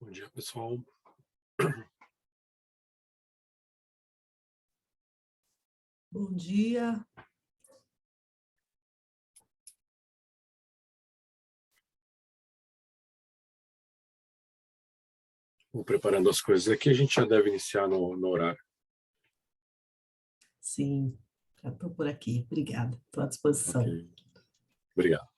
Bom dia, pessoal. Bom dia. Vou preparando as coisas aqui, a gente já deve iniciar no horário. Sim, já estou por aqui. Obrigada, estou à disposição. Ok, obrigado.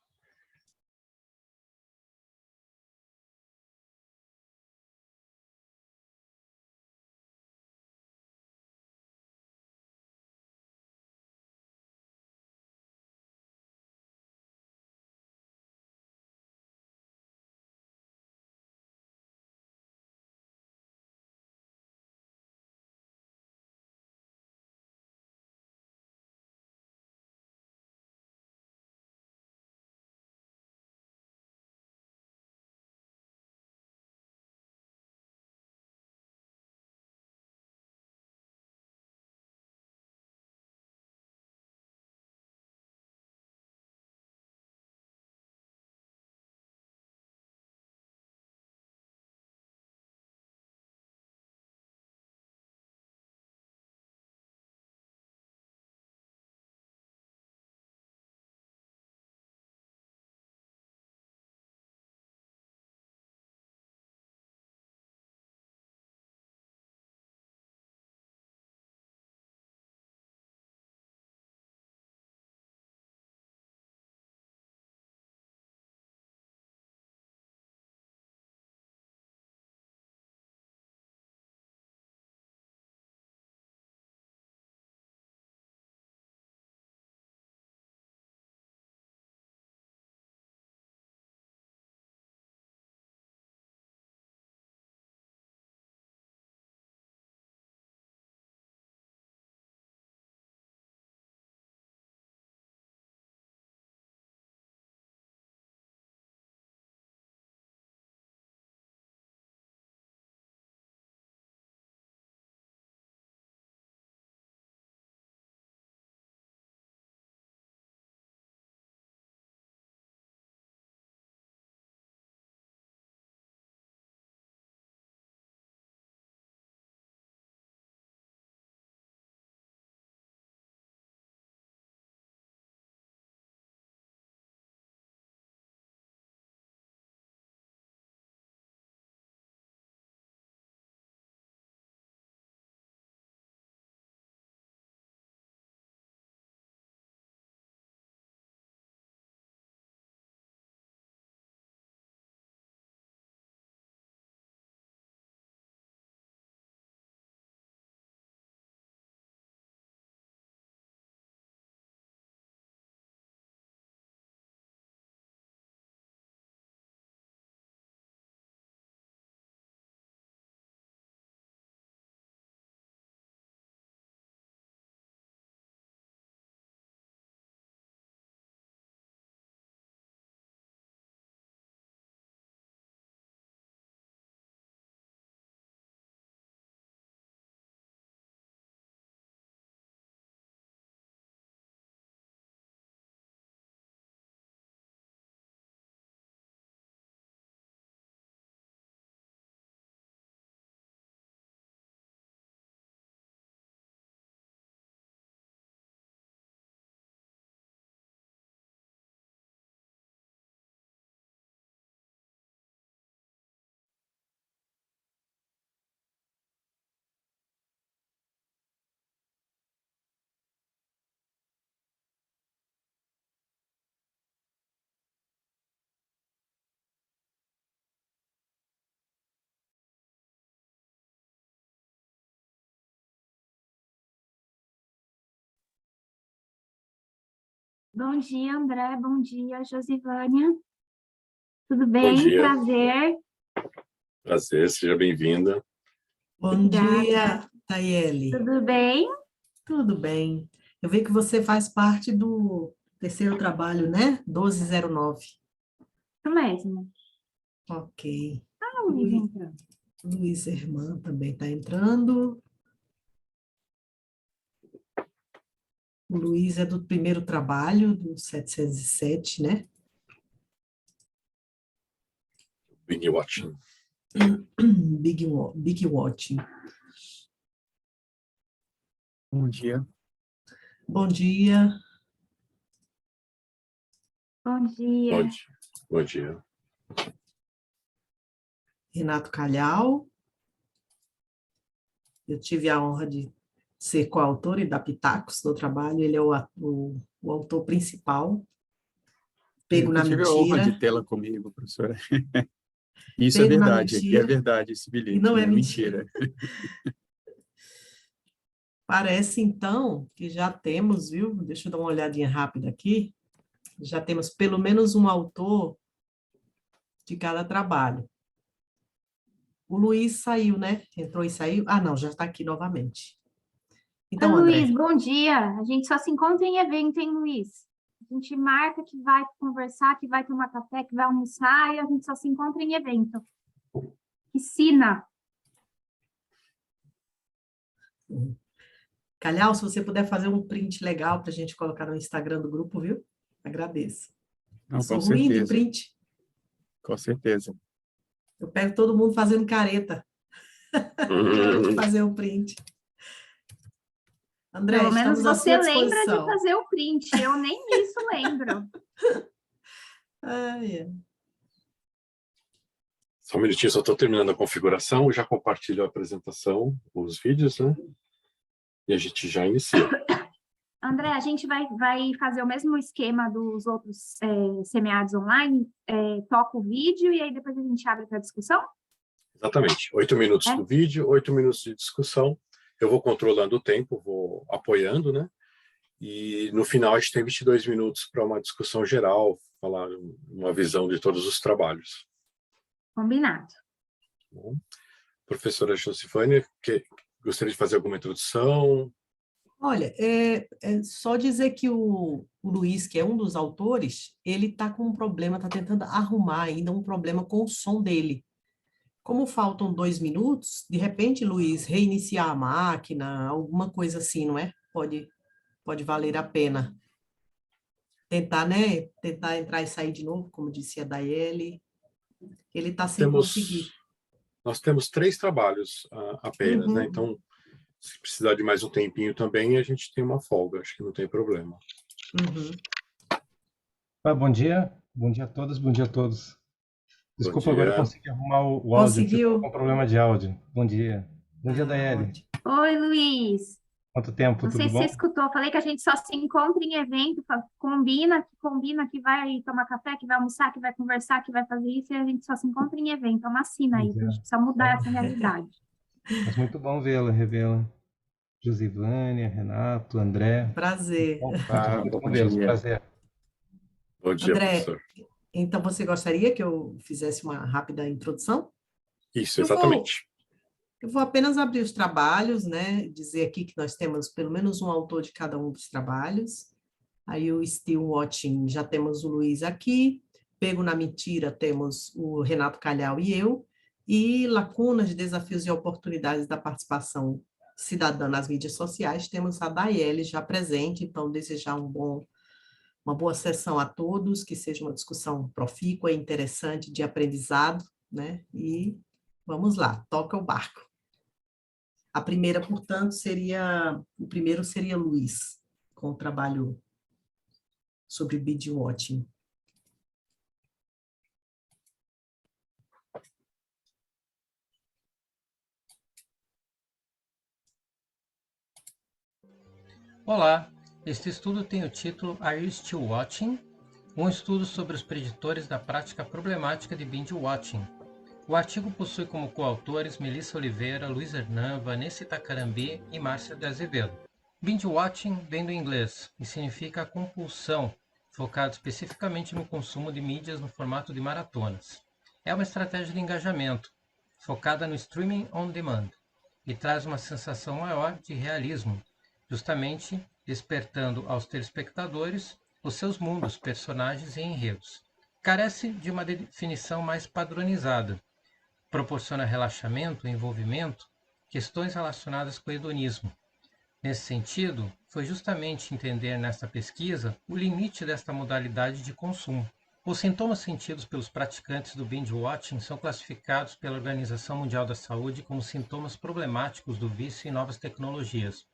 Bom dia, André. Bom dia, Josivânia. Tudo Bom bem? dia. Prazer. Prazer, seja bem-vinda. Bom Obrigada. dia, Tayeli. Tudo bem? Tudo bem. Eu vi que você faz parte do terceiro trabalho, né? 1209. Isso mesmo. Ok. Ah, o Luiz entrando. Luiz Irmã também está entrando. O Luiz é do primeiro trabalho, do 707, né? Winnie Watching. Big Watching. Bom dia. Bom dia. Bom Bom dia. dia. Bom dia. Renato Calhau. Eu tive a honra de ser coautor e dar pitacos no trabalho. Ele é o autor principal. Pego na Eu tive a honra de mentira. tê-la comigo, professora. Isso é Pego na verdade, aqui é mentira. verdade esse E bilhete, não não é é mentira. Parece, então, que já temos, viu? Deixa eu dar uma olhadinha rápida aqui. Já temos pelo menos um autor de cada trabalho. O Luiz saiu, né? Entrou e saiu. Ah, não, já está aqui novamente. Oi, Então, Luiz, André, bom dia. A gente só se encontra em evento, hein, Luiz? A gente marca que vai conversar, que vai tomar café, que vai almoçar, e a gente só se encontra em evento. Piscina. Calhau, se você puder fazer um print legal para a gente colocar no Instagram do grupo, viu? Agradeço. Não, Sou com ruim de certeza, print. com certeza. Eu pego todo mundo fazendo careta na hora de fazer o print. André, Pelo menos estamos à você sua lembra de disposição. fazer o print. Eu nem isso lembro. Ai, é. Só um minutinho, só estou terminando a configuração, já compartilho a apresentação, os vídeos, né? E a gente já inicia. André, a gente vai fazer o mesmo esquema dos outros semeados online. Toca o vídeo e aí depois a gente abre para discussão? Exatamente. 8 minutos É? do vídeo, 8 minutos de discussão. Eu vou controlando o tempo, vou apoiando, né? E no final a gente tem 22 minutos para uma discussão geral, falar uma visão de todos os trabalhos. Combinado. Bom, professora Josivânia, gostaria de fazer alguma introdução? Olha, é só dizer que o Luiz, que é um dos autores, ele está com um problema, está tentando arrumar ainda um problema com o som dele. Como faltam 2 minutos, de repente, Luiz, reiniciar a máquina, alguma coisa assim, não é? Pode valer a pena. Tentar, né? Tentar entrar e sair de novo, como disse a Daiele. Ele está sem conseguir. Nós temos 3 trabalhos apenas, né? Uhum. Então, se precisar de mais um tempinho também, a gente tem uma folga, acho que não tem problema. Uhum. Bom dia a todas, bom dia a todos. Bom Desculpa, agora eu dia. consegui arrumar o áudio aqui, estou Conseguiu? com problema de áudio. Bom dia. Bom dia, Ah, Daiele. ótimo. Oi, Luiz. Quanto tempo, Não sei tudo se você bom? escutou, eu falei que a gente só se encontra em evento, combina que vai tomar café, que vai almoçar, que vai conversar, que vai fazer isso, e a gente só se encontra em evento. É uma sina aí, Pois a é. gente precisa mudar essa realidade. Mas muito bom vê-la, revê-la. Josivânia, Renato, André. Prazer. Muito Bom bom vê-los, dia. prazer. Bom dia, André, professor. então você gostaria que eu fizesse uma rápida introdução? Isso, Eu vou- exatamente. Eu vou apenas abrir os trabalhos, né? Dizer aqui que nós temos pelo menos um autor de cada um dos trabalhos. Aí o Still Watching, já temos o Luiz aqui. Pego na Mentira, temos o Renato Calhau e eu. E Lacunas, Desafios e Oportunidades da Participação Cidadã nas Mídias Sociais, temos a Daiele já presente. Então, desejar uma boa sessão a todos, que seja uma discussão profícua e interessante de aprendizado, né? E vamos lá, toca o barco. A primeira, portanto, o primeiro seria Luiz, com o trabalho sobre binge watching. Olá, este estudo tem o título Are You Still Watching? Um estudo sobre os preditores da prática problemática de binge watching. O artigo possui como coautores Melissa Oliveira, Luiz Hernan, Vanessa Itacarambi e Márcia de Azevedo. Binge watching vem do inglês e significa a compulsão, focado especificamente no consumo de mídias no formato de maratonas. É uma estratégia de engajamento, focada no streaming on demand, e traz uma sensação maior de realismo, justamente despertando aos telespectadores os seus mundos, personagens e enredos. Carece de uma definição mais padronizada. Proporciona relaxamento, envolvimento, questões relacionadas com o hedonismo. Nesse sentido, foi justamente entender nesta pesquisa o limite desta modalidade de consumo, Os sintomas sentidos pelos praticantes do binge watching são classificados pela Organização Mundial da Saúde como sintomas problemáticos do vício em novas tecnologias.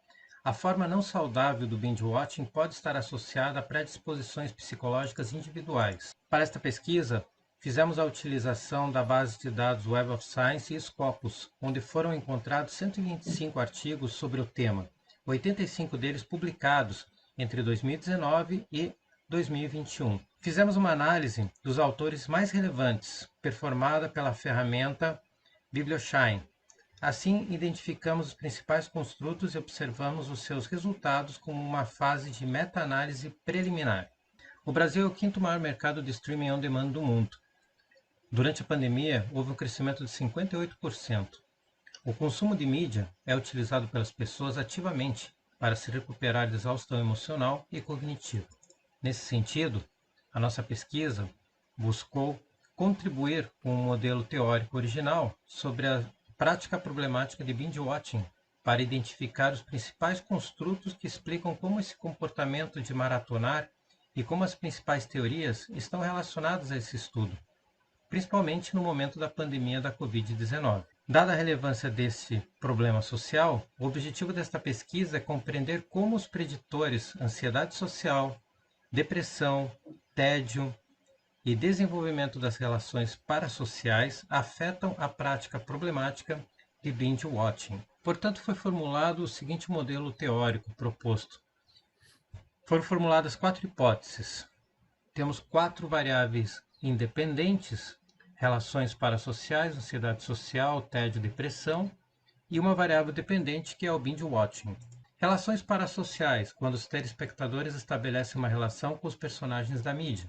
A forma não saudável do binge watching pode estar associada a predisposições psicológicas individuais. Para esta pesquisa, fizemos a utilização da base de dados Web of Science e Scopus, onde foram encontrados 125 artigos sobre o tema, 85 deles publicados entre 2019 e 2021. Fizemos uma análise dos autores mais relevantes, performada pela ferramenta BiblioShine. Assim, identificamos os principais construtos e observamos os seus resultados como uma fase de meta-análise preliminar. O Brasil é o quinto maior mercado de streaming on demand do mundo. Durante a pandemia, houve um crescimento de 58%. O consumo de mídia é utilizado pelas pessoas ativamente para se recuperar de exaustão emocional e cognitiva. Nesse sentido, a nossa pesquisa buscou contribuir com um modelo teórico original sobre a prática problemática de binge watching para identificar os principais construtos que explicam como esse comportamento de maratonar e como as principais teorias estão relacionadas a esse estudo, principalmente no momento da pandemia da Covid-19. Dada a relevância desse problema social, o objetivo desta pesquisa é compreender como os preditores ansiedade social, depressão, tédio e desenvolvimento das relações parasociais afetam a prática problemática de binge watching. Portanto, foi formulado o seguinte modelo teórico proposto. Foram formuladas 4 hipóteses. Temos 4 variáveis independentes: relações parasociais, ansiedade social, tédio, depressão, e uma variável dependente que é o binge watching. Relações parasociais, quando os telespectadores estabelecem uma relação com os personagens da mídia.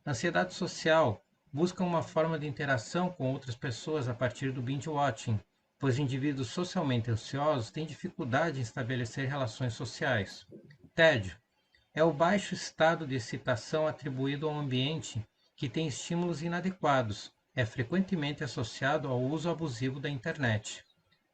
Ansiedade social, busca uma forma de interação com outras pessoas a partir do binge watching, pois indivíduos socialmente ansiosos têm dificuldade em estabelecer relações sociais. Tédio é o baixo estado de excitação atribuído ao ambiente que tem estímulos inadequados, é frequentemente associado ao uso abusivo da internet.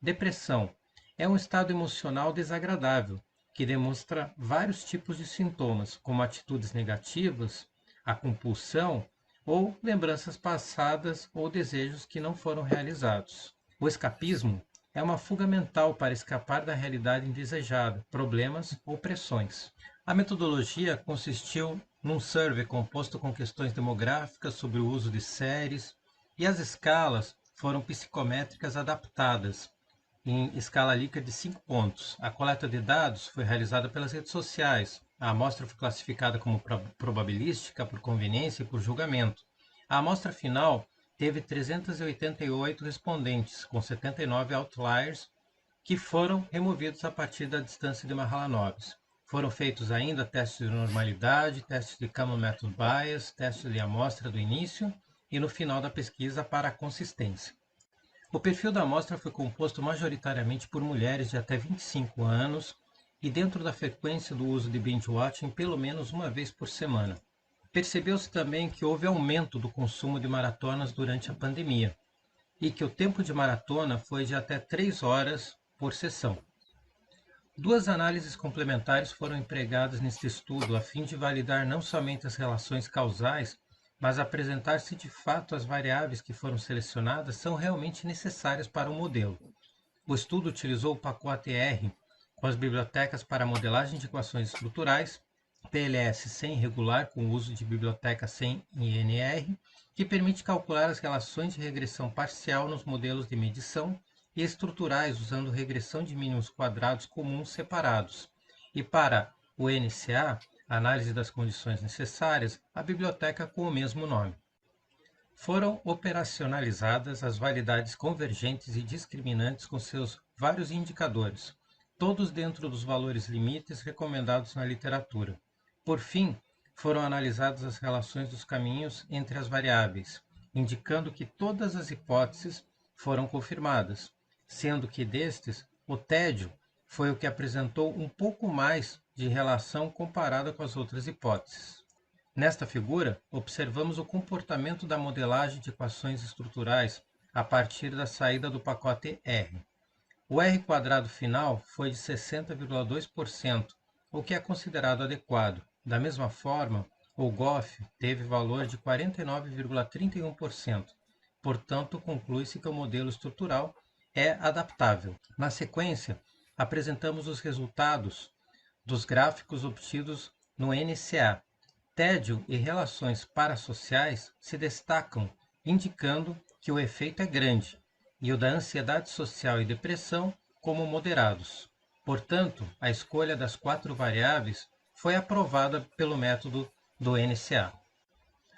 Depressão é um estado emocional desagradável, que demonstra vários tipos de sintomas, como atitudes negativas, a compulsão ou lembranças passadas ou desejos que não foram realizados. O escapismo é uma fuga mental para escapar da realidade indesejada, problemas ou pressões. A metodologia consistiu num survey composto com questões demográficas sobre o uso de séries, e as escalas foram psicométricas adaptadas, em escala Likert de 5 pontos. A coleta de dados foi realizada pelas redes sociais. A amostra foi classificada como probabilística, por conveniência e por julgamento. A amostra final teve 388 respondentes, com 79 outliers, que foram removidos a partir da distância de Mahalanobis. Foram feitos ainda testes de normalidade, testes de Common Method Bias, testes de amostra do início e no final da pesquisa para a consistência. O perfil da amostra foi composto majoritariamente por mulheres de até 25 anos e dentro da frequência do uso de binge watching pelo menos uma vez por semana. Percebeu-se também que houve aumento do consumo de maratonas durante a pandemia e que o tempo de maratona foi de até 3 horas por sessão. 2 análises complementares foram empregadas neste estudo a fim de validar não somente as relações causais, mas apresentar se de fato as variáveis que foram selecionadas são realmente necessárias para o modelo. O estudo utilizou o pacote R com as bibliotecas para modelagem de equações estruturais, PLS-100 regular com o uso de biblioteca 100 INR, que permite calcular as relações de regressão parcial nos modelos de medição e estruturais usando regressão de mínimos quadrados comuns separados. E para o NCA, análise das condições necessárias, a biblioteca com o mesmo nome. Foram operacionalizadas as validades convergentes e discriminantes com seus vários indicadores, todos dentro dos valores limites recomendados na literatura. Por fim, foram analisadas as relações dos caminhos entre as variáveis, indicando que todas as hipóteses foram confirmadas, sendo que destes, o tédio foi o que apresentou um pouco mais de relação comparada com as outras hipóteses. Nesta figura, observamos o comportamento da modelagem de equações estruturais a partir da saída do pacote R. O R quadrado final foi de 60,2%, o que é considerado adequado. Da mesma forma, ou GOF, teve valor de 49,31%. Portanto, conclui-se que o modelo estrutural é adaptável. Na sequência, apresentamos os resultados dos gráficos obtidos no NCA. Tédio e relações parassociais se destacam, indicando que o efeito é grande, e o da ansiedade social e depressão como moderados. Portanto, a escolha das 4 variáveis foi aprovada pelo método do NCA.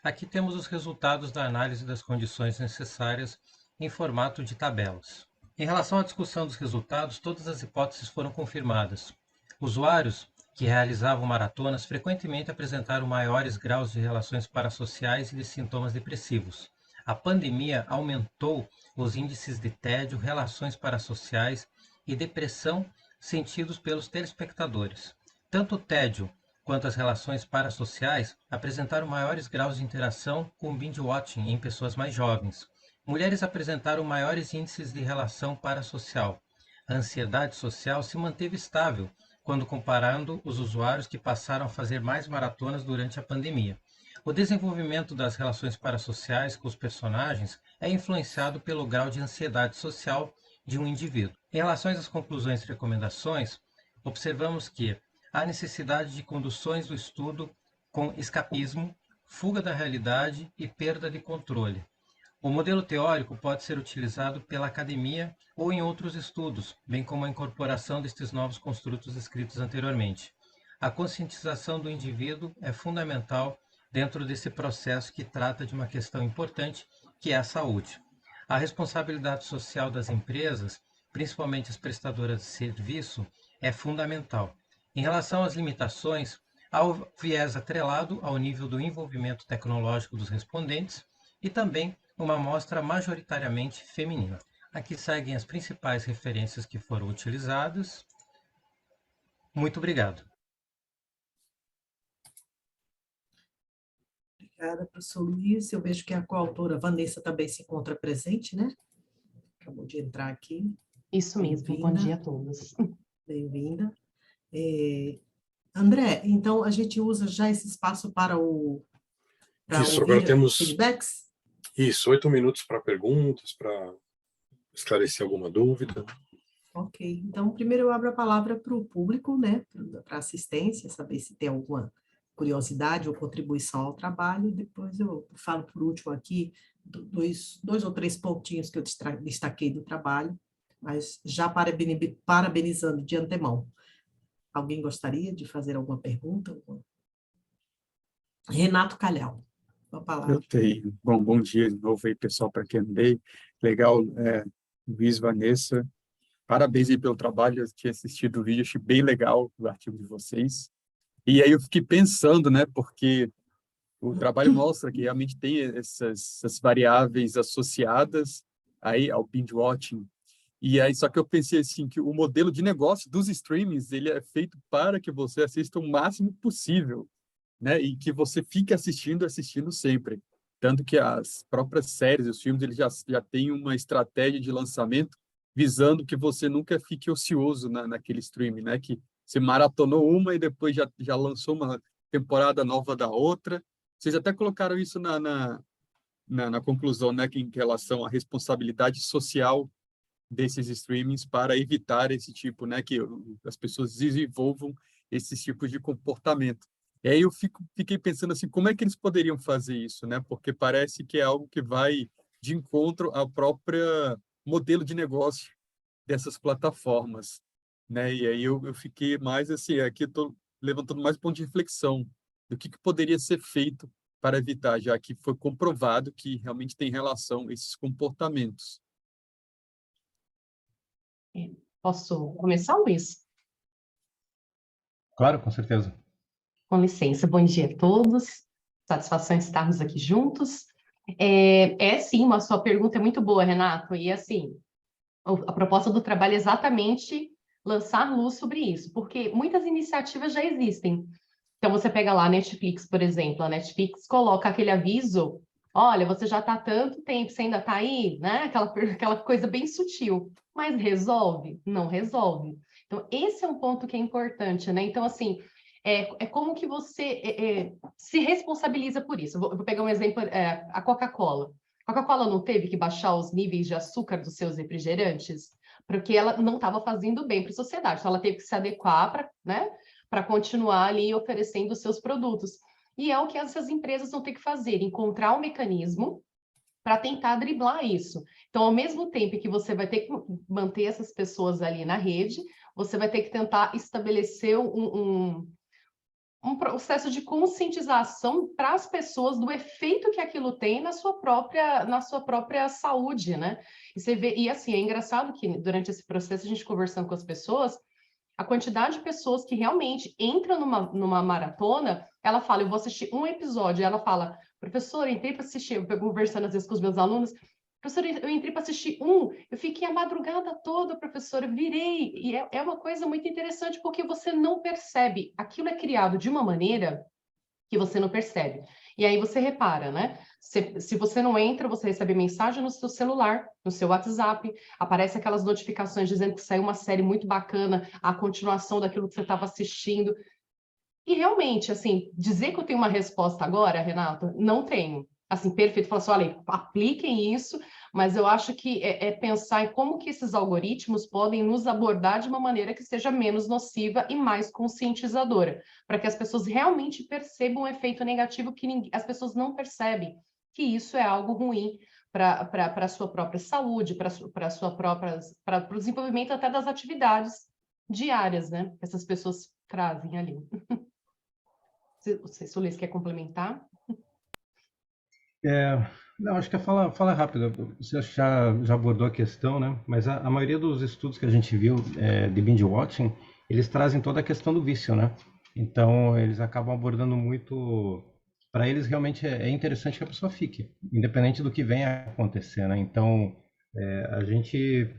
Aqui temos os resultados da análise das condições necessárias em formato de tabelas. Em relação à discussão dos resultados, todas as hipóteses foram confirmadas. Usuários que realizavam maratonas frequentemente apresentaram maiores graus de relações parassociais e de sintomas depressivos. A pandemia aumentou os índices de tédio, relações parassociais e depressão sentidos pelos telespectadores. Tanto o tédio quanto as relações parassociais apresentaram maiores graus de interação com binge watching em pessoas mais jovens. Mulheres apresentaram maiores índices de relação parassocial. A ansiedade social se manteve estável quando comparando os usuários que passaram a fazer mais maratonas durante a pandemia. O desenvolvimento das relações parassociais com os personagens é influenciado pelo grau de ansiedade social de um indivíduo. Em relação às conclusões e recomendações, observamos que há necessidade de conduções do estudo com escapismo, fuga da realidade e perda de controle. O modelo teórico pode ser utilizado pela academia ou em outros estudos, bem como a incorporação destes novos construtos descritos anteriormente. A conscientização do indivíduo é fundamental dentro desse processo que trata de uma questão importante, que é a saúde. A responsabilidade social das empresas, principalmente as prestadoras de serviço, é fundamental. Em relação às limitações, há o viés atrelado ao nível do envolvimento tecnológico dos respondentes e também uma amostra majoritariamente feminina. Aqui seguem as principais referências que foram utilizadas. Muito obrigado. Obrigada, professor Luiz. Eu vejo que a coautora Vanessa também se encontra presente, né? Acabou de entrar aqui. Isso mesmo, bom dia a todos. Bem-vinda. André, então a gente usa já esse espaço para Isso, agora temos feedbacks? isso, 8 minutos para perguntas, para esclarecer alguma dúvida. Ok, então primeiro eu abro a palavra para o público, né, para assistência, saber se tem alguma curiosidade ou contribuição ao trabalho, depois eu falo por último aqui dois ou três pontinhos que eu destaquei do trabalho, mas já parabenizando de antemão. Alguém gostaria de fazer alguma pergunta? Renato Calhau, a palavra. Eu tenho. Bom dia de novo aí, pessoal, para quem andei. Legal, Luiz, Vanessa, parabéns aí pelo trabalho. Eu tinha assistido o vídeo, achei bem legal o artigo de vocês. E aí eu fiquei pensando, né, porque o trabalho mostra que realmente tem essas variáveis associadas aí ao binge watching. E aí, só que eu pensei assim, que o modelo de negócio dos streamings, ele é feito para que você assista o máximo possível, né? E que você fique assistindo sempre. Tanto que as próprias séries, os filmes, eles já têm uma estratégia de lançamento visando que você nunca fique ocioso naquele streaming, né? Que você maratonou uma e depois já lançou uma temporada nova da outra. Vocês até colocaram isso na conclusão, né? Que em relação à responsabilidade social desses streamings para evitar esse tipo, né? Que as pessoas desenvolvam esses tipos de comportamento. E aí eu fiquei pensando assim, como é que eles poderiam fazer isso, né? Porque parece que é algo que vai de encontro ao próprio modelo de negócio dessas plataformas, né? E aí eu fiquei mais assim, aqui eu estou levantando mais ponto de reflexão do que poderia ser feito para evitar, já que foi comprovado que realmente tem relação esses comportamentos. Posso começar, Luiz? Claro, com certeza. Com licença, bom dia a todos. Satisfação em estarmos aqui juntos. Sim, a sua pergunta é muito boa, Renato. E assim, a proposta do trabalho é exatamente lançar luz sobre isso, porque muitas iniciativas já existem. Então, você pega lá a Netflix, por exemplo, a Netflix coloca aquele aviso, olha, você já está há tanto tempo, você ainda está aí, né? Aquela coisa bem sutil, mas resolve? Não resolve. Então, esse é um ponto que é importante, né? Então, assim, é como que você se responsabiliza por isso. Eu vou pegar um exemplo, a Coca-Cola. A Coca-Cola não teve que baixar os níveis de açúcar dos seus refrigerantes, porque ela não estava fazendo bem para a sociedade. Então, ela teve que se adequar para continuar ali oferecendo os seus produtos. E é o que essas empresas vão ter que fazer, encontrar um mecanismo para tentar driblar isso. Então, ao mesmo tempo que você vai ter que manter essas pessoas ali na rede, você vai ter que tentar estabelecer um processo de conscientização para as pessoas do efeito que aquilo tem na sua própria saúde, né? E você vê, e assim, é engraçado que durante esse processo, a gente conversando com as pessoas, a quantidade de pessoas que realmente entram numa maratona, ela fala, eu vou assistir um episódio, e ela fala, professor, eu entrei para assistir, eu conversando às vezes com os meus alunos, professor, eu entrei para assistir eu fiquei a madrugada toda, professora, virei, e é uma coisa muito interessante, porque você não percebe, aquilo é criado de uma maneira que você não percebe. E aí você repara, né? Se você não entra, você recebe mensagem no seu celular, no seu WhatsApp, aparece aquelas notificações dizendo que saiu uma série muito bacana, a continuação daquilo que você estava assistindo. E realmente, assim, dizer que eu tenho uma resposta agora, Renata, não tenho. Assim, perfeito, falar assim, olha, apliquem isso, mas eu acho que é pensar em como que esses algoritmos podem nos abordar de uma maneira que seja menos nociva e mais conscientizadora, para que as pessoas realmente percebam o efeito negativo que as pessoas não percebem, que isso é algo ruim para a sua própria saúde, para o desenvolvimento até das atividades diárias, né, que essas pessoas trazem ali. Não sei se o Luiz quer complementar. Não, acho que fala rápido. Você já abordou a questão, né? Mas a maioria dos estudos que a gente viu de binge watching, eles trazem toda a questão do vício, né? Então, eles acabam abordando muito. Para eles, realmente é interessante que a pessoa fique, independente do que venha a acontecer, né? Então, a gente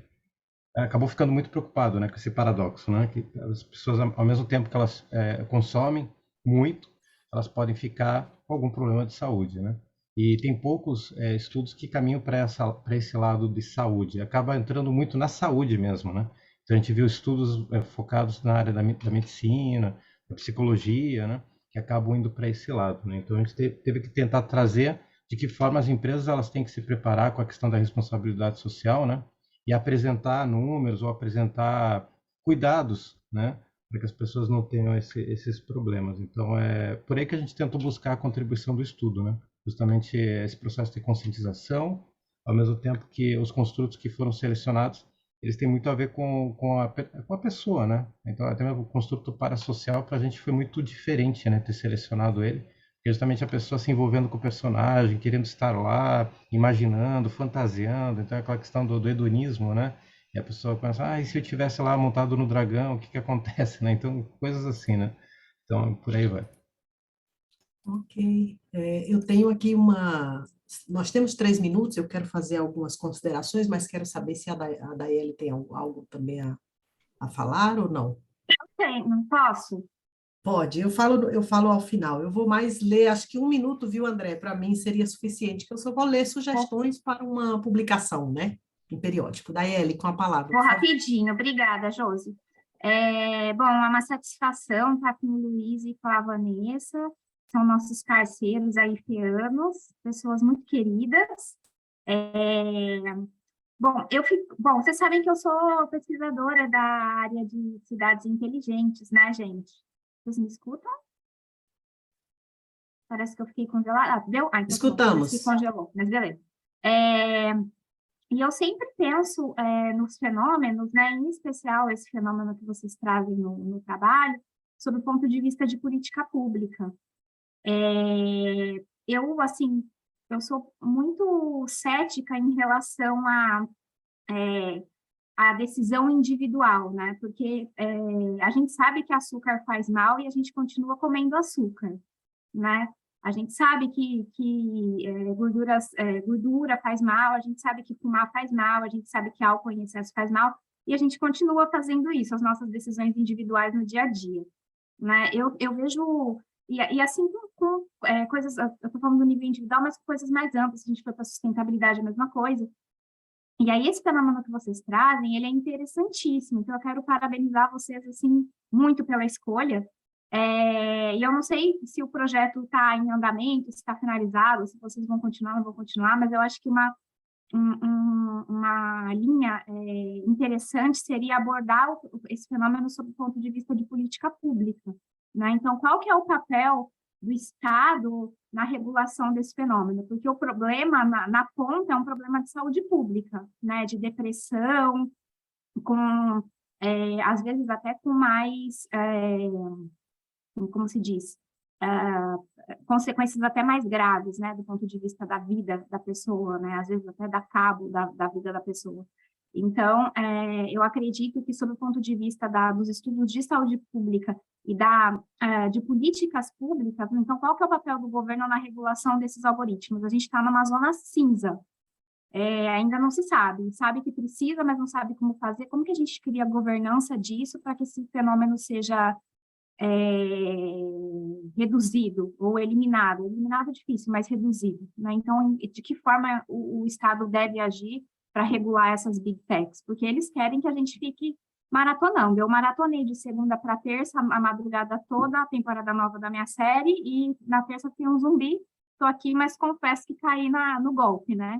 acabou ficando muito preocupado, né, com esse paradoxo, né? Que as pessoas, ao mesmo tempo que elas consomem muito, elas podem ficar com algum problema de saúde, né? E tem poucos estudos que caminham para esse lado de saúde. Acaba entrando muito na saúde mesmo, né? Então, a gente viu estudos focados na área da medicina, da psicologia, né? Que acabam indo para esse lado, né? Então, a gente teve que tentar trazer de que forma as empresas elas têm que se preparar com a questão da responsabilidade social, né? E apresentar números ou apresentar cuidados, né? Para que as pessoas não tenham esses problemas. Então, é por aí que a gente tentou buscar a contribuição do estudo, né? Justamente esse processo de conscientização, ao mesmo tempo que os construtos que foram selecionados, eles têm muito a ver com a pessoa, né? Então, até mesmo o construto parasocial, para a gente foi muito diferente, né? Ter selecionado ele, porque justamente a pessoa se envolvendo com o personagem, querendo estar lá, imaginando, fantasiando, então é aquela questão do hedonismo, né? E a pessoa pensa, e se eu tivesse lá montado no dragão, o que acontece, né? Então, coisas assim, né? Então, por aí vai. Ok. Eu tenho aqui Nós temos 3 minutos, eu quero fazer algumas considerações, mas quero saber se a Daiele tem algo também a falar ou não. Não posso? Pode, eu falo ao final. Eu vou mais ler, acho que 1 minuto, viu, André? Para mim seria suficiente, que eu só vou ler sugestões para uma publicação, né? Em periódico. Daiele, com a palavra. Vou rapidinho, obrigada, Josi. Bom, é uma satisfação estar com o Luiz e com a Vanessa, são nossos parceiros aí, anos, pessoas muito queridas. Bom, vocês sabem que eu sou pesquisadora da área de cidades inteligentes, né, gente? Vocês me escutam? Parece que eu fiquei congelada. Deu? Então, escutamos. Parece que congelou, mas beleza. E eu sempre penso nos fenômenos, né, em especial esse fenômeno que vocês trazem no trabalho, sob o ponto de vista de política pública. Eu sou muito cética em relação à decisão individual, né? Porque a gente sabe que açúcar faz mal e a gente continua comendo açúcar, né? A gente sabe que gordura faz mal, a gente sabe que fumar faz mal, a gente sabe que álcool em excesso faz mal, e a gente continua fazendo isso, as nossas decisões individuais no dia a dia, né? Eu vejo... E assim, com coisas, eu estou falando do nível individual, mas com coisas mais amplas, se a gente for para a sustentabilidade, a mesma coisa. E aí, esse fenômeno que vocês trazem, ele é interessantíssimo, então eu quero parabenizar vocês, assim, muito pela escolha, E eu não sei se o projeto está em andamento, se está finalizado, se vocês vão continuar, não vão continuar, mas eu acho que uma linha interessante seria abordar esse fenômeno sob o ponto de vista de política pública, né? Então, qual que é o papel do Estado na regulação desse fenômeno? Porque o problema, na ponta, é um problema de saúde pública, né? De depressão, às vezes até com mais, como se diz, consequências até mais graves, né, do ponto de vista da vida da pessoa, né, às vezes até dá cabo da vida da pessoa. Então, eu acredito que, sob o ponto de vista dos estudos de saúde pública e de políticas públicas, então, qual que é o papel do governo na regulação desses algoritmos? A gente está numa zona cinza, ainda não se sabe que precisa, mas não sabe como fazer. Como que a gente cria governança disso para que esse fenômeno seja reduzido ou eliminado? Eliminado é difícil, mas reduzido, né? Então, de que forma o Estado deve agir para regular essas big techs? Porque eles querem que a gente fique maratonando. Eu maratonei de segunda para terça, a madrugada toda, a temporada nova da minha série, e na terça tem um zumbi. Estou aqui, mas confesso que caí no golpe, né?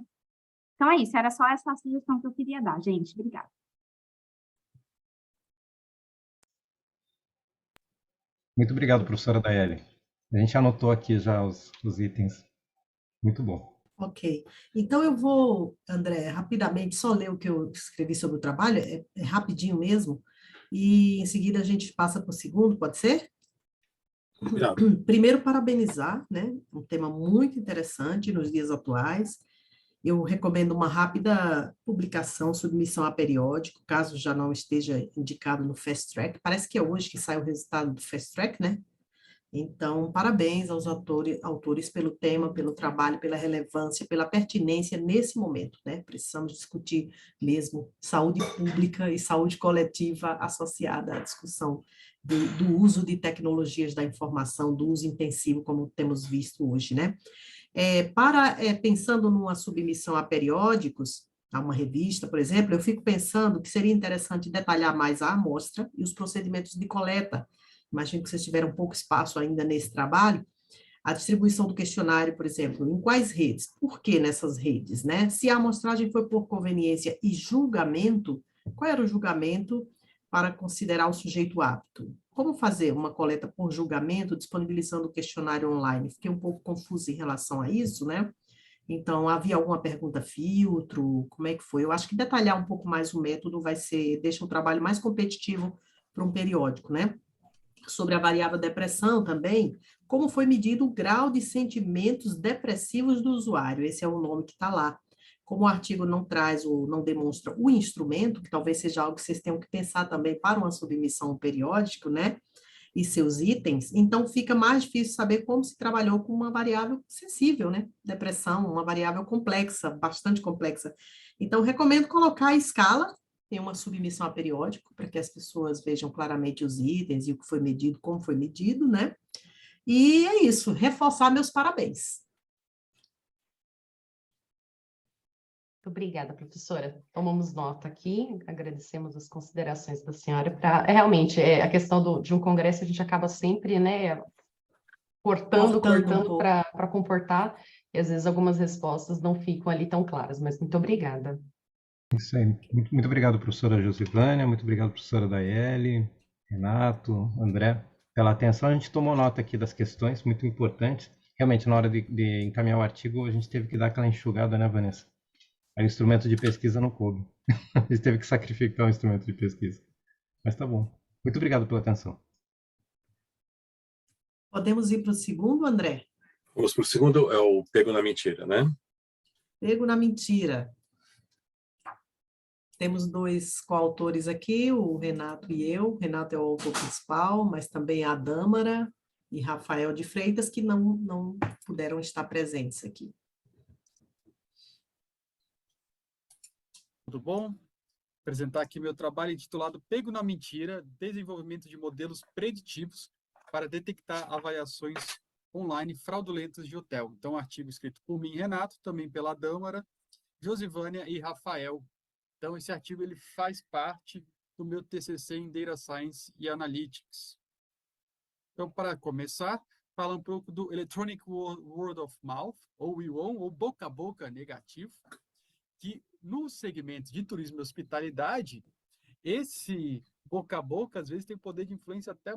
Então é isso, era só essa sugestão que eu queria dar, gente. Obrigada. Muito obrigado, professora Daiele. A gente anotou aqui já os itens. Muito bom. Ok. Então, eu vou, André, rapidamente só ler o que eu escrevi sobre o trabalho, é rapidinho mesmo, e em seguida a gente passa para o segundo, pode ser? Combinado. Primeiro, parabenizar, né? Um tema muito interessante nos dias atuais. Eu recomendo uma rápida publicação, submissão a periódico, caso já não esteja indicado no Fast Track. Parece que é hoje que sai o resultado do Fast Track, né? Então, parabéns aos autores pelo tema, pelo trabalho, pela relevância, pela pertinência nesse momento, né? Precisamos discutir mesmo saúde pública e saúde coletiva associada à discussão do uso de tecnologias da informação, do uso intensivo, como temos visto hoje, né? Pensando numa submissão a periódicos, a uma revista, por exemplo, eu fico pensando que seria interessante detalhar mais a amostra e os procedimentos de coleta. Imagino que vocês tiveram pouco espaço ainda nesse trabalho. A distribuição do questionário, por exemplo, em quais redes? Por que nessas redes, né? Se a amostragem foi por conveniência e julgamento, qual era o julgamento para considerar o sujeito apto? Como fazer uma coleta por julgamento, disponibilizando o questionário online? Fiquei um pouco confusa em relação a isso, né? Então, havia alguma pergunta filtro? Como é que foi? Eu acho que detalhar um pouco mais o método deixa o trabalho mais competitivo para um periódico, né? Sobre a variável depressão também, como foi medido o grau de sentimentos depressivos do usuário, esse é o nome que está lá. Como o artigo não traz ou não demonstra o instrumento, que talvez seja algo que vocês tenham que pensar também para uma submissão periódica, né? E seus itens, então fica mais difícil saber como se trabalhou com uma variável sensível, né? Depressão, uma variável complexa, bastante complexa. Então, recomendo colocar a escala em uma submissão a periódico, para que as pessoas vejam claramente os itens e o que foi medido, como foi medido, né? E é isso, reforçar meus parabéns. Muito obrigada, professora. Tomamos nota aqui, agradecemos as considerações da senhora. Realmente, a questão de um congresso, a gente acaba sempre, né, cortando para comportar, e às vezes algumas respostas não ficam ali tão claras, mas muito obrigada. Isso aí. Muito obrigado, professora Josivânia, muito obrigado, professora Daiele, Renato, André, pela atenção. A gente tomou nota aqui das questões, muito importantes. Realmente, na hora de encaminhar o artigo, a gente teve que dar aquela enxugada, né, Vanessa? O instrumento de pesquisa não coube. A gente teve que sacrificar o instrumento de pesquisa. Mas tá bom. Muito obrigado pela atenção. Podemos ir para o segundo, André? Vamos para o segundo, é o pego na mentira, né? Pego na mentira. Temos dois coautores aqui, o Renato e eu. O Renato é o autor principal, mas também a Dâmara e Rafael de Freitas, que não puderam estar presentes aqui. Tudo bom? Vou apresentar aqui meu trabalho intitulado Pego na Mentira, desenvolvimento de modelos preditivos para detectar avaliações online fraudulentas de hotel. Então, artigo escrito por mim, Renato, também pela Dâmara, Josivânia e Rafael. Então, esse artigo ele faz parte do meu TCC em Data Science e Analytics. Então, para começar, fala um pouco do Electronic Word of Mouth, ou EWOM, ou boca a boca negativo, que no segmento de turismo e hospitalidade, esse boca a boca, às vezes, tem poder de influência até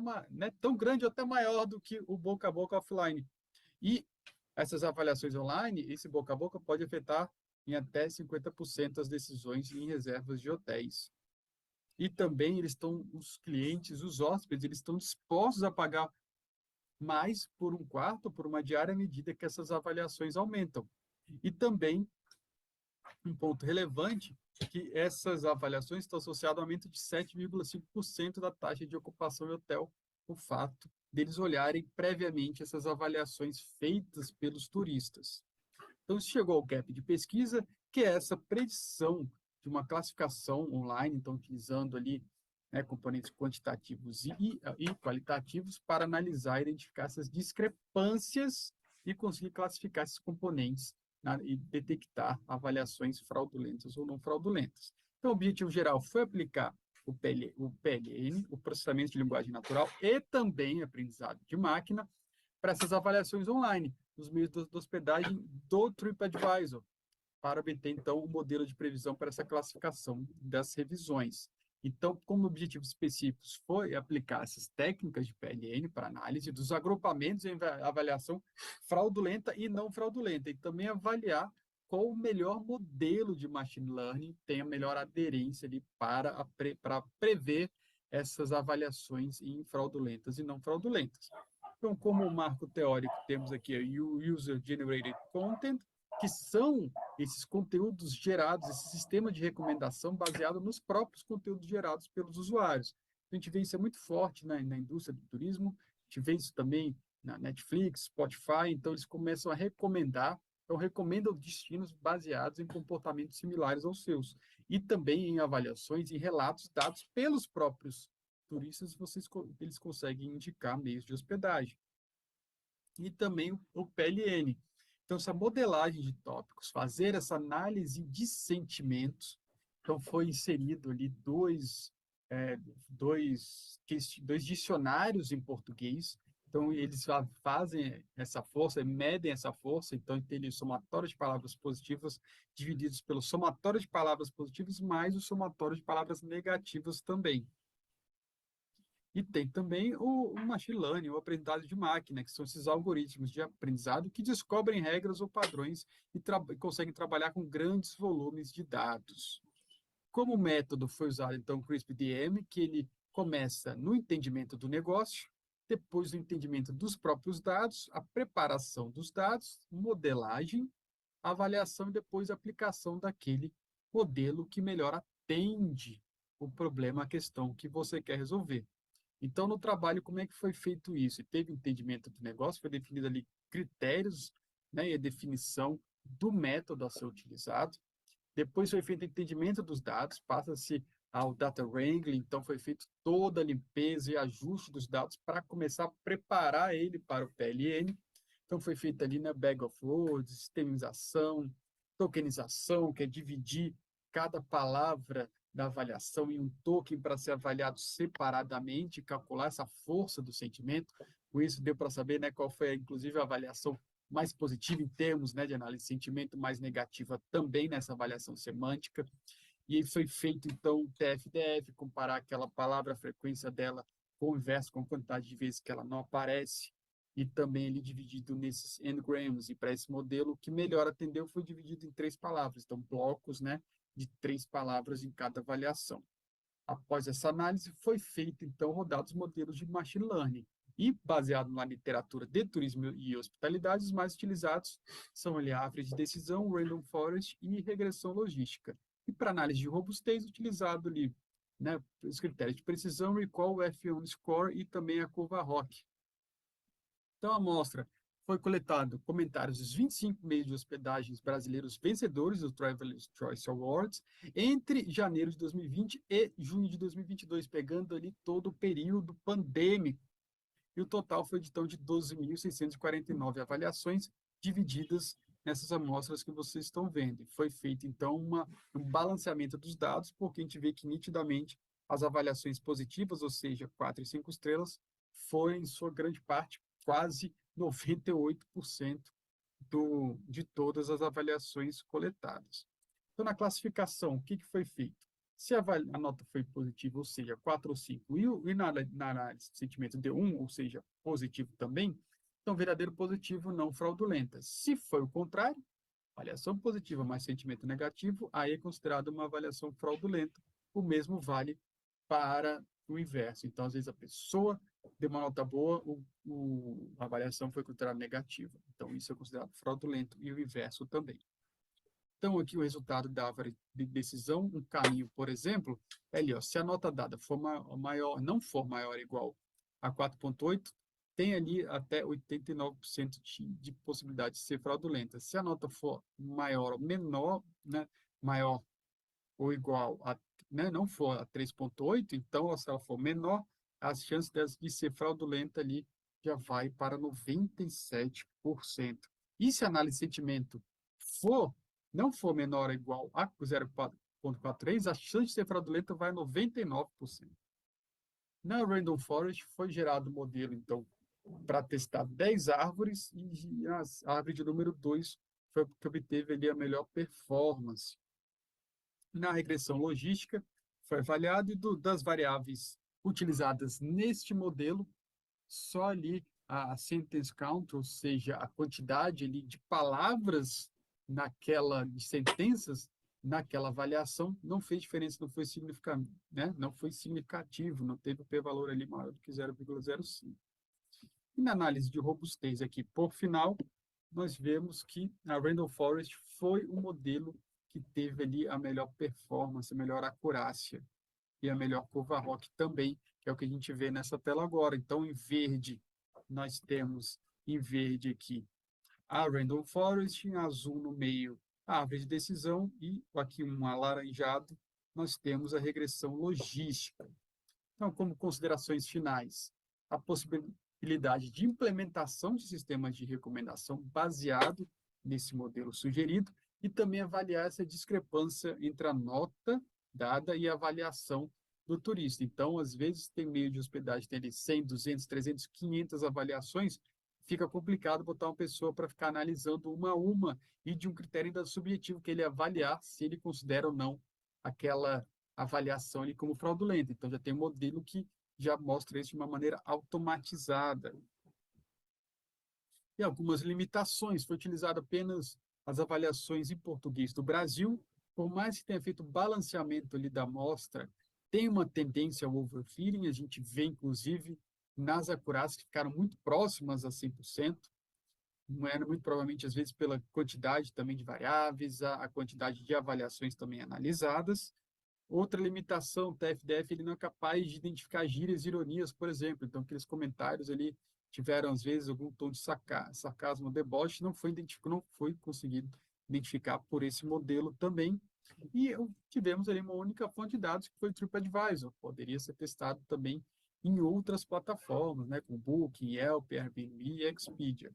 tão grande ou até maior do que o boca a boca offline. E essas avaliações online, esse boca a boca pode afetar em até 50% as decisões em reservas de hotéis. E também os clientes, os hóspedes, eles estão dispostos a pagar mais por um quarto, por uma diária, à medida que essas avaliações aumentam. E também, um ponto relevante, que essas avaliações estão associadas ao aumento de 7,5% da taxa de ocupação em hotel, o fato deles olharem previamente essas avaliações feitas pelos turistas. Então, chegou ao gap de pesquisa, que é essa predição de uma classificação online, então, utilizando ali componentes quantitativos e qualitativos para analisar e identificar essas discrepâncias e conseguir classificar esses componentes e detectar avaliações fraudulentas ou não fraudulentas. Então, o objetivo geral foi aplicar o PLN, o processamento de linguagem natural e também aprendizado de máquina para essas avaliações online, nos meios de hospedagem do TripAdvisor, para obter, então, o modelo de previsão para essa classificação das revisões. Então, como objetivos específicos, foi aplicar essas técnicas de PLN para análise dos agrupamentos em avaliação fraudulenta e não fraudulenta, e também avaliar qual o melhor modelo de machine learning tem a melhor aderência ali para prever essas avaliações em fraudulentas e não fraudulentas. Então, como marco teórico, temos aqui o User Generated Content, que são esses conteúdos gerados, esse sistema de recomendação baseado nos próprios conteúdos gerados pelos usuários. A gente vê isso muito forte na indústria do turismo, a gente vê isso também na Netflix, Spotify, então eles começam a recomendar, então recomendam destinos baseados em comportamentos similares aos seus, e também em avaliações e relatos dados pelos próprios turistas, eles conseguem indicar meios de hospedagem. E também o PLN. Então, essa modelagem de tópicos, fazer essa análise de sentimentos, então foi inserido ali dois dicionários em português, então eles fazem essa força, medem essa força, então tem o somatório de palavras positivas divididos pelo somatório de palavras positivas mais o somatório de palavras negativas também. E tem também o machine learning, o aprendizado de máquina, que são esses algoritmos de aprendizado que descobrem regras ou padrões e conseguem trabalhar com grandes volumes de dados. Como método foi usado, então, o CRISP-DM, que ele começa no entendimento do negócio, depois do entendimento dos próprios dados, a preparação dos dados, modelagem, avaliação e depois a aplicação daquele modelo que melhor atende o problema, a questão que você quer resolver. Então, no trabalho, como é que foi feito isso? Teve entendimento do negócio, foi definido ali critérios, né, e a definição do método a ser utilizado. Depois foi feito entendimento dos dados, passa-se ao data wrangling, então foi feito toda a limpeza e ajuste dos dados para começar a preparar ele para o PLN. Então foi feito ali na bag of words, sistemização, tokenização, que é dividir cada palavra da avaliação em um token para ser avaliado separadamente, calcular essa força do sentimento. Com isso, deu para saber, né, qual foi, inclusive, a avaliação mais positiva em termos, né, de análise de sentimento, mais negativa também nessa avaliação semântica. E aí foi feito, então, o TF-DF, comparar aquela palavra, a frequência dela, com o inverso, com a quantidade de vezes que ela não aparece, e também ele dividido nesses n-grams. E para esse modelo, o que melhor atendeu foi dividido em 3 palavras, então blocos, né, de 3 palavras em cada avaliação. Após essa análise, foi feito, então, rodados modelos de machine learning. E, baseado na literatura de turismo e hospitalidade, os mais utilizados são ali a árvore de decisão, random forest e regressão logística. E para análise de robustez, utilizado ali, né, os critérios de precisão, recall, F1 score e também a curva ROC. Então, a amostra foi coletado comentários dos 25 meios de hospedagens brasileiros vencedores do Travelers' Choice Awards entre janeiro de 2020 e junho de 2022, pegando ali todo o período pandêmico. E o total foi, então, de 12.649 avaliações divididas nessas amostras que vocês estão vendo. E foi feito, então, um balanceamento dos dados, porque a gente vê que, nitidamente, as avaliações positivas, ou seja, 4 e 5 estrelas, foi, em sua grande parte, quase 98% de todas as avaliações coletadas. Então, na classificação, o que foi feito? Se a nota foi positiva, ou seja, 4 ou 5, e na análise de sentimento deu 1, ou seja, positivo também, então, verdadeiro positivo, não fraudulenta. Se foi o contrário, avaliação positiva mais sentimento negativo, aí é considerado uma avaliação fraudulenta. O mesmo vale para o inverso. Então, às vezes, a pessoa deu uma nota boa, a avaliação foi considerada negativa. Então, isso é considerado fraudulento e o inverso também. Então, aqui o resultado da árvore de decisão, um caminho, por exemplo, é ali, ó, se a nota dada for maior, não for maior ou igual a 4,8, tem ali até 89% de possibilidade de ser fraudulenta. Se a nota for maior ou menor, né, maior ou igual a, né, não for a 3,8, então, se ela for menor, as chances de ser fraudulenta ali já vai para 97%. E se a análise de sentimento não for menor ou igual a 0,43, a chance de ser fraudulenta vai a 99%. Na Random Forest foi gerado um modelo, então, para testar 10 árvores, e a árvore de número 2 foi que obteve ali a melhor performance. Na regressão logística, foi avaliado, e das variáveis utilizadas neste modelo, só ali a sentence count, ou seja, a quantidade ali de palavras de sentenças naquela avaliação, não fez diferença, não foi significativo, né? Não foi significativo, não teve o p-valor ali maior do que 0,05. E na análise de robustez aqui, por final, nós vemos que a Random Forest foi o modelo que teve ali a melhor performance, a melhor acurácia e a melhor curva ROC também, que é o que a gente vê nessa tela agora. Então, em verde, nós temos em verde aqui a Random Forest, em azul no meio a árvore de decisão, e aqui um alaranjado, nós temos a regressão logística. Então, como considerações finais, a possibilidade de implementação de sistemas de recomendação baseado nesse modelo sugerido, e também avaliar essa discrepância entre a nota dada e a avaliação do turista. Então, às vezes, tem meio de hospedagem, tem ali 100, 200, 300, 500 avaliações, fica complicado botar uma pessoa para ficar analisando uma a uma, e de um critério ainda subjetivo, que ele avaliar se ele considera ou não aquela avaliação ali como fraudulenta. Então, já tem um modelo que já mostra isso de uma maneira automatizada. E algumas limitações. Foi utilizado apenas as avaliações em português do Brasil, por mais que tenha feito balanceamento ali da amostra, tem uma tendência ao overfitting, a gente vê, inclusive, nas acurácias que ficaram muito próximas a 100%, muito provavelmente, às vezes, pela quantidade também de variáveis, a quantidade de avaliações também analisadas. Outra limitação, o TF-DF ele não é capaz de identificar gírias e ironias, por exemplo. Então, aqueles comentários ali tiveram, às vezes, algum tom de sarcasmo, deboche, não foi conseguido identificar por esse modelo também. E tivemos ali uma única fonte de dados, que foi o TripAdvisor. Poderia ser testado também em outras plataformas, né, com Booking, Yelp, Airbnb e Expedia.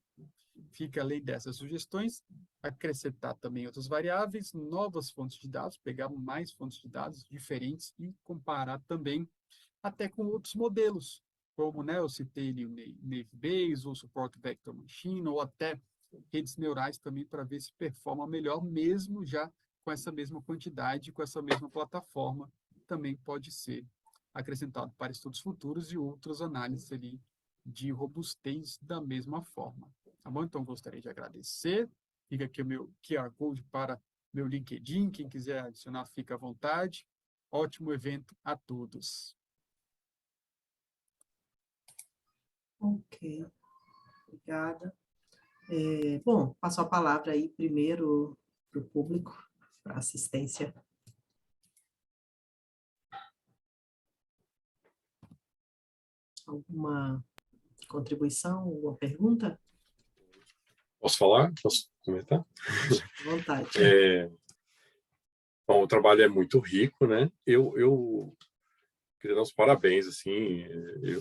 Fica além dessas sugestões, acrescentar também outras variáveis, novas fontes de dados, pegar mais fontes de dados diferentes e comparar também até com outros modelos, como, né, eu citei ali o Naive Bayes, ou Support Vector Machine, ou até redes neurais também, para ver se performa melhor, mesmo já com essa mesma quantidade, com essa mesma plataforma, também pode ser acrescentado para estudos futuros e outras análises ali de robustez da mesma forma. Tá bom? Então, gostaria de agradecer. Fica aqui o meu QR Code para meu LinkedIn. Quem quiser adicionar, fica à vontade. Ótimo evento a todos. Ok, obrigada. Bom, passo a palavra aí primeiro para o público, para assistência. Alguma contribuição, alguma pergunta? Posso falar? Posso comentar? À vontade. Bom, o trabalho é muito rico, né? Eu queria dar os parabéns, assim,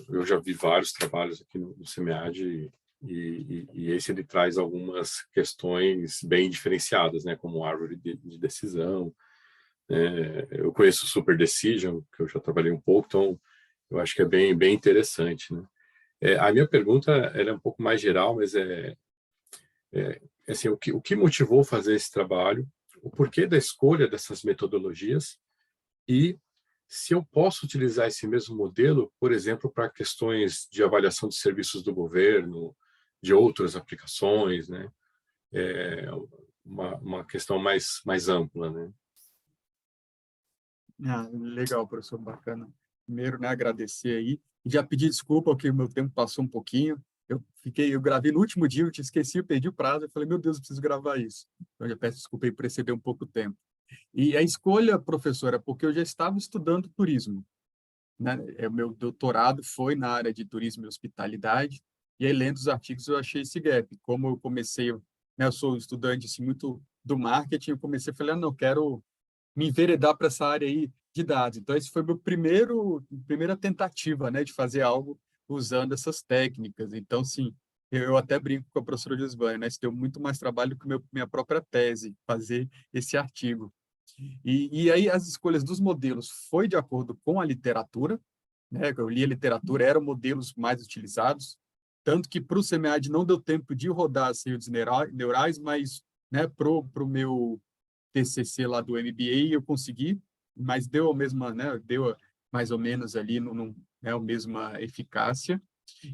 eu já vi vários trabalhos aqui no SEMEAD, e esse ele traz algumas questões bem diferenciadas, né? Como árvore de decisão. Eu conheço o Super Decision, que eu já trabalhei um pouco, então eu acho que é bem interessante, né? A minha pergunta ela é um pouco mais geral, mas assim, o que motivou fazer esse trabalho, o porquê da escolha dessas metodologias e se eu posso utilizar esse mesmo modelo, por exemplo, para questões de avaliação de serviços do governo, de outras aplicações, né? É uma questão mais ampla, né? Ah, legal, professor, bacana. Primeiro, né, agradecer aí. E já pedi desculpa, porque o meu tempo passou um pouquinho. Eu gravei no último dia, eu te esqueci, eu perdi o prazo. Eu falei, meu Deus, eu preciso gravar isso. Então, eu já peço desculpa aí por exceder um pouco o tempo. E a escolha, professora, porque eu já estava estudando turismo, né? O meu doutorado foi na área de turismo e hospitalidade. E aí, lendo os artigos, eu achei esse gap. Como eu comecei, né, eu sou estudante assim, muito do marketing, eu comecei a falar, não, quero me enveredar para essa área aí de dados. Então, esse foi meu primeira tentativa, né, de fazer algo usando essas técnicas. Então, sim, eu até brinco com a professora Lisbane, né, isso deu muito mais trabalho do que minha própria tese, fazer esse artigo. E aí as escolhas dos modelos foi de acordo com a literatura, né, eu li a literatura, eram modelos mais utilizados, tanto que para o SEMEAD não deu tempo de rodar as redes neurais, mas, né, pro meu TCC lá do MBA, eu consegui, mas deu a mesma, né, deu mais ou menos ali, né, a mesma eficácia.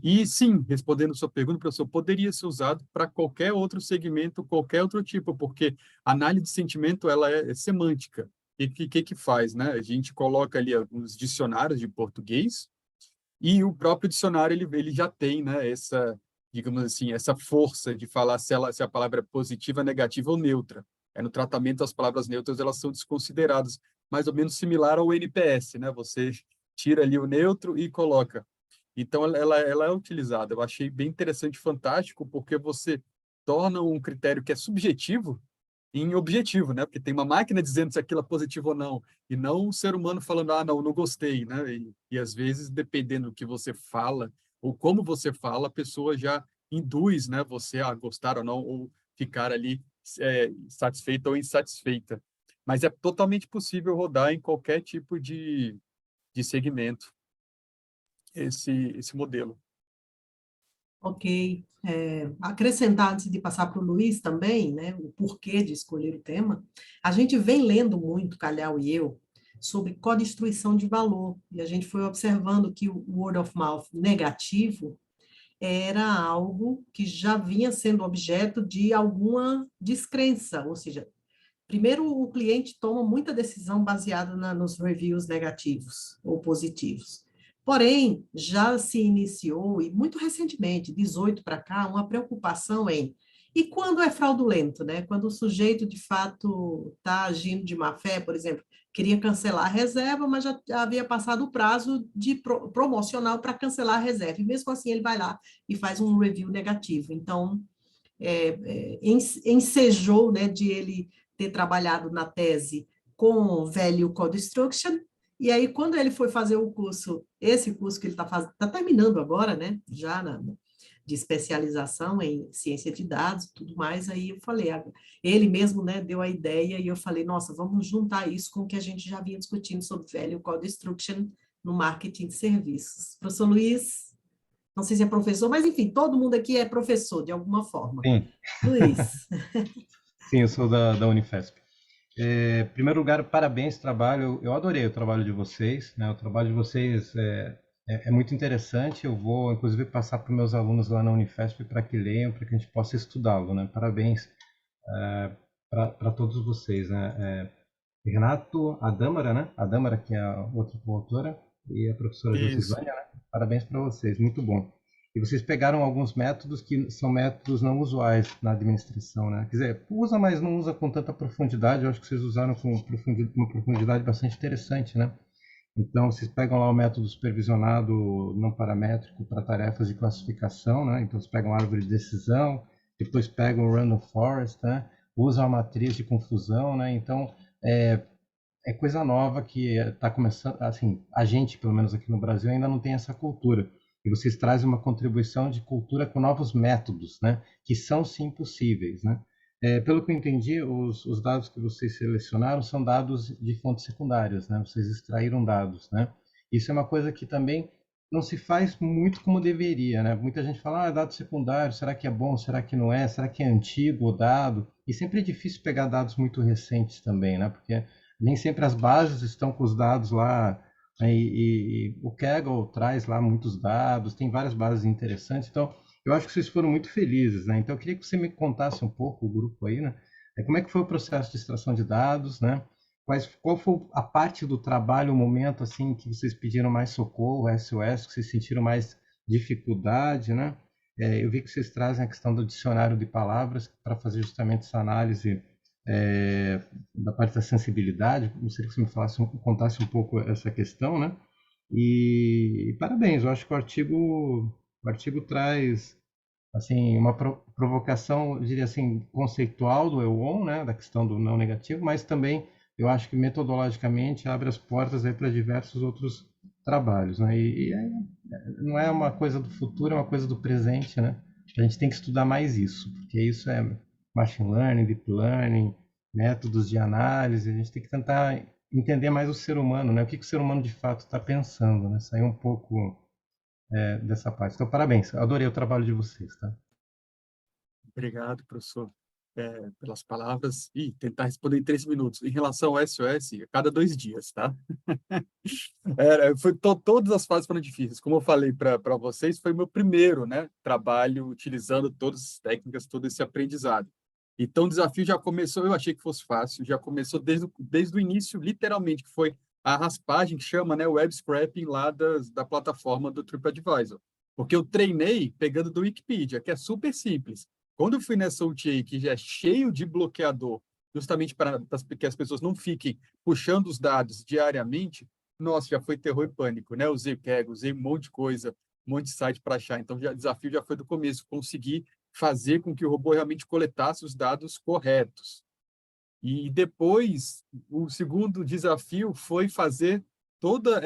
E sim, respondendo a sua pergunta, professor, poderia ser usado para qualquer outro segmento, qualquer outro tipo, porque a análise de sentimento ela é semântica. E o que faz, né? A gente coloca ali alguns dicionários de português e o próprio dicionário ele já tem, né, essa, digamos assim, essa força de falar se a palavra é positiva, negativa ou neutra. No tratamento, as palavras neutras elas são desconsideradas, mais ou menos similar ao NPS, né? Você tira ali o neutro e coloca. Então, ela é utilizada. Eu achei bem interessante, fantástico, porque você torna um critério que é subjetivo em objetivo, né? Porque tem uma máquina dizendo se aquilo é positivo ou não, e não um ser humano falando, ah, não, não gostei, né? E às vezes, dependendo do que você fala, ou como você fala, a pessoa já induz, né, você a gostar ou não, ou ficar ali satisfeita ou insatisfeita. Mas é totalmente possível rodar em qualquer tipo de segmento esse modelo. Ok. Acrescentar, antes de passar para o Luiz também, né, o porquê de escolher o tema, a gente vem lendo muito, Calhau e eu, sobre co-destruição de valor, e a gente foi observando que o word of mouth negativo era algo que já vinha sendo objeto de alguma descrença, ou seja, primeiro o cliente toma muita decisão baseada nos reviews negativos ou positivos. Porém, já se iniciou, e muito recentemente, 18 para cá, uma preocupação e quando é fraudulento, né? Quando o sujeito, de fato, está agindo de má fé, por exemplo, queria cancelar a reserva, mas já havia passado o prazo de promocional para cancelar a reserva, e mesmo assim ele vai lá e faz um review negativo. Então, ensejou, né, de ele ter trabalhado na tese com Value Co-Destruction, e aí quando ele foi fazer o curso, esse curso que ele está terminando agora, né, já de especialização em ciência de dados e tudo mais, aí eu falei, ele mesmo, né, deu a ideia, e eu falei, nossa, vamos juntar isso com o que a gente já vinha discutindo sobre Value Co-Destruction no marketing de serviços. Professor Luiz, não sei se é professor, mas enfim, todo mundo aqui é professor de alguma forma. Sim. Luiz. Sim, eu sou da Unifesp. Em primeiro lugar, parabéns, trabalho. Eu adorei o trabalho de vocês, né? O trabalho de vocês é muito interessante. Eu vou, inclusive, passar para os meus alunos lá na Unifesp para que leiam, para que a gente possa estudá-lo, né? Parabéns para todos vocês, né? Renato, a Dâmara, né? A Dâmara, que é a outra coautora, e a professora Isso. Josivânia, né? Parabéns para vocês, muito bom. E vocês pegaram alguns métodos que são métodos não usuais na administração, né? Quer dizer, usa, mas não usa com tanta profundidade. Eu acho que vocês usaram com uma profundidade bastante interessante, né? Então, vocês pegam lá o método supervisionado não paramétrico para tarefas de classificação, né? Então, vocês pegam a árvore de decisão, depois pegam o random forest, né? Usam a matriz de confusão, né? Então, é coisa nova que está começando, assim, a gente, pelo menos aqui no Brasil, ainda não tem essa cultura. E vocês trazem uma contribuição de cultura com novos métodos, né? Que são, sim, possíveis, né? Pelo que eu entendi, os dados que vocês selecionaram são dados de fontes secundárias, né? Vocês extraíram dados, né? Isso é uma coisa que também não se faz muito como deveria, né? Muita gente fala, dado secundário, será que é bom, será que não é, será que é antigo o dado? E sempre é difícil pegar dados muito recentes também, né? Porque nem sempre as bases estão com os dados lá, né? E o Kaggle traz lá muitos dados, tem várias bases interessantes, então eu acho que vocês foram muito felizes, né? Então eu queria que você me contasse um pouco, o grupo aí, né? Como é que foi o processo de extração de dados, né? Qual foi a parte do trabalho, o momento assim que vocês pediram mais socorro, SOS, que vocês sentiram mais dificuldade, né? Eu vi que vocês trazem a questão do dicionário de palavras para fazer justamente essa análise da parte da sensibilidade. Gostaria que você me contasse um pouco essa questão, né? E parabéns, eu acho que o artigo traz assim uma provocação, eu diria assim, conceitual do EON, né, da questão do não negativo, mas também eu acho que metodologicamente abre as portas aí para diversos outros trabalhos, né? Não é uma coisa do futuro, é uma coisa do presente, né? A gente tem que estudar mais isso, porque isso é machine learning, deep learning, métodos de análise. A gente tem que tentar entender mais o ser humano, né? O que o ser humano de fato está pensando, né? Sair um pouco dessa parte. Então, parabéns. Adorei o trabalho de vocês, tá? Obrigado, professor, pelas palavras e tentar responder em 3 minutos. Em relação ao SOS, a cada 2 dias, tá? Todas as fases foram difíceis. Como eu falei para vocês, foi meu primeiro, né, trabalho utilizando todas as técnicas, todo esse aprendizado. Então, o desafio já começou, eu achei que fosse fácil, já começou desde o início, literalmente, que foi a raspagem, que chama, né, web scraping lá da plataforma do TripAdvisor. Porque eu treinei pegando do Wikipedia, que é super simples. Quando eu fui nessa OTA, que já é cheio de bloqueador, justamente para que as pessoas não fiquem puxando os dados diariamente, nossa, já foi terror e pânico, né? Usei o Kaggle, usei um monte de coisa, um monte de site para achar. Então, o desafio já foi do começo, conseguir fazer com que o robô realmente coletasse os dados corretos. E depois, o segundo desafio foi fazer toda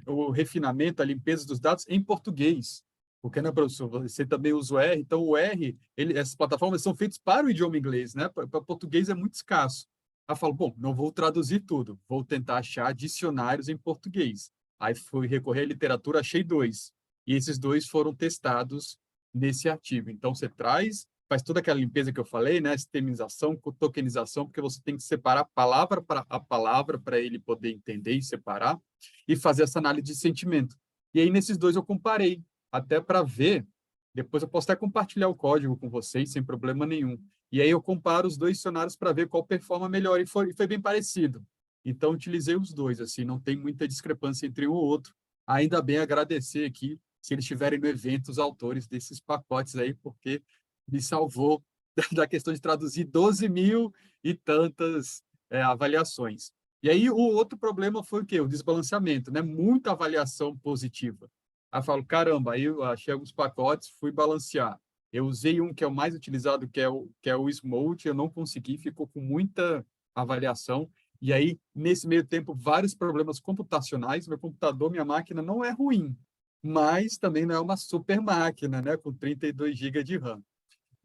o refinamento, a limpeza dos dados em português. Porque, né, professor, você também usa o R, então o R, essas plataformas são feitas para o idioma inglês, né? Para português é muito escasso. Aí eu falo, bom, não vou traduzir tudo, vou tentar achar dicionários em português. Aí fui recorrer à literatura, achei 2. E esses 2 foram testados nesse artigo. Então, você faz toda aquela limpeza que eu falei, né? Sistemização, tokenização, porque você tem que separar palavra para ele poder entender e separar, e fazer essa análise de sentimento. E aí, nesses 2, eu comparei, até para ver, depois eu posso até compartilhar o código com vocês, sem problema nenhum. E aí eu comparo os 2 dicionários para ver qual performa melhor, e foi bem parecido. Então, utilizei os 2, assim, não tem muita discrepância entre um ou outro. Ainda bem, agradecer aqui, se eles estiverem no evento, os autores desses pacotes aí, porque me salvou da questão de traduzir 12 mil e tantas avaliações. E aí o outro problema foi o quê? O desbalanceamento, né? Muita avaliação positiva. Aí eu falo, caramba, aí eu achei alguns pacotes, fui balancear. Eu usei um que é o mais utilizado, que é o Smolt, eu não consegui, ficou com muita avaliação. E aí, nesse meio tempo, vários problemas computacionais. Meu computador, minha máquina não é ruim, mas também não é uma super máquina, né? Com 32 GB de RAM.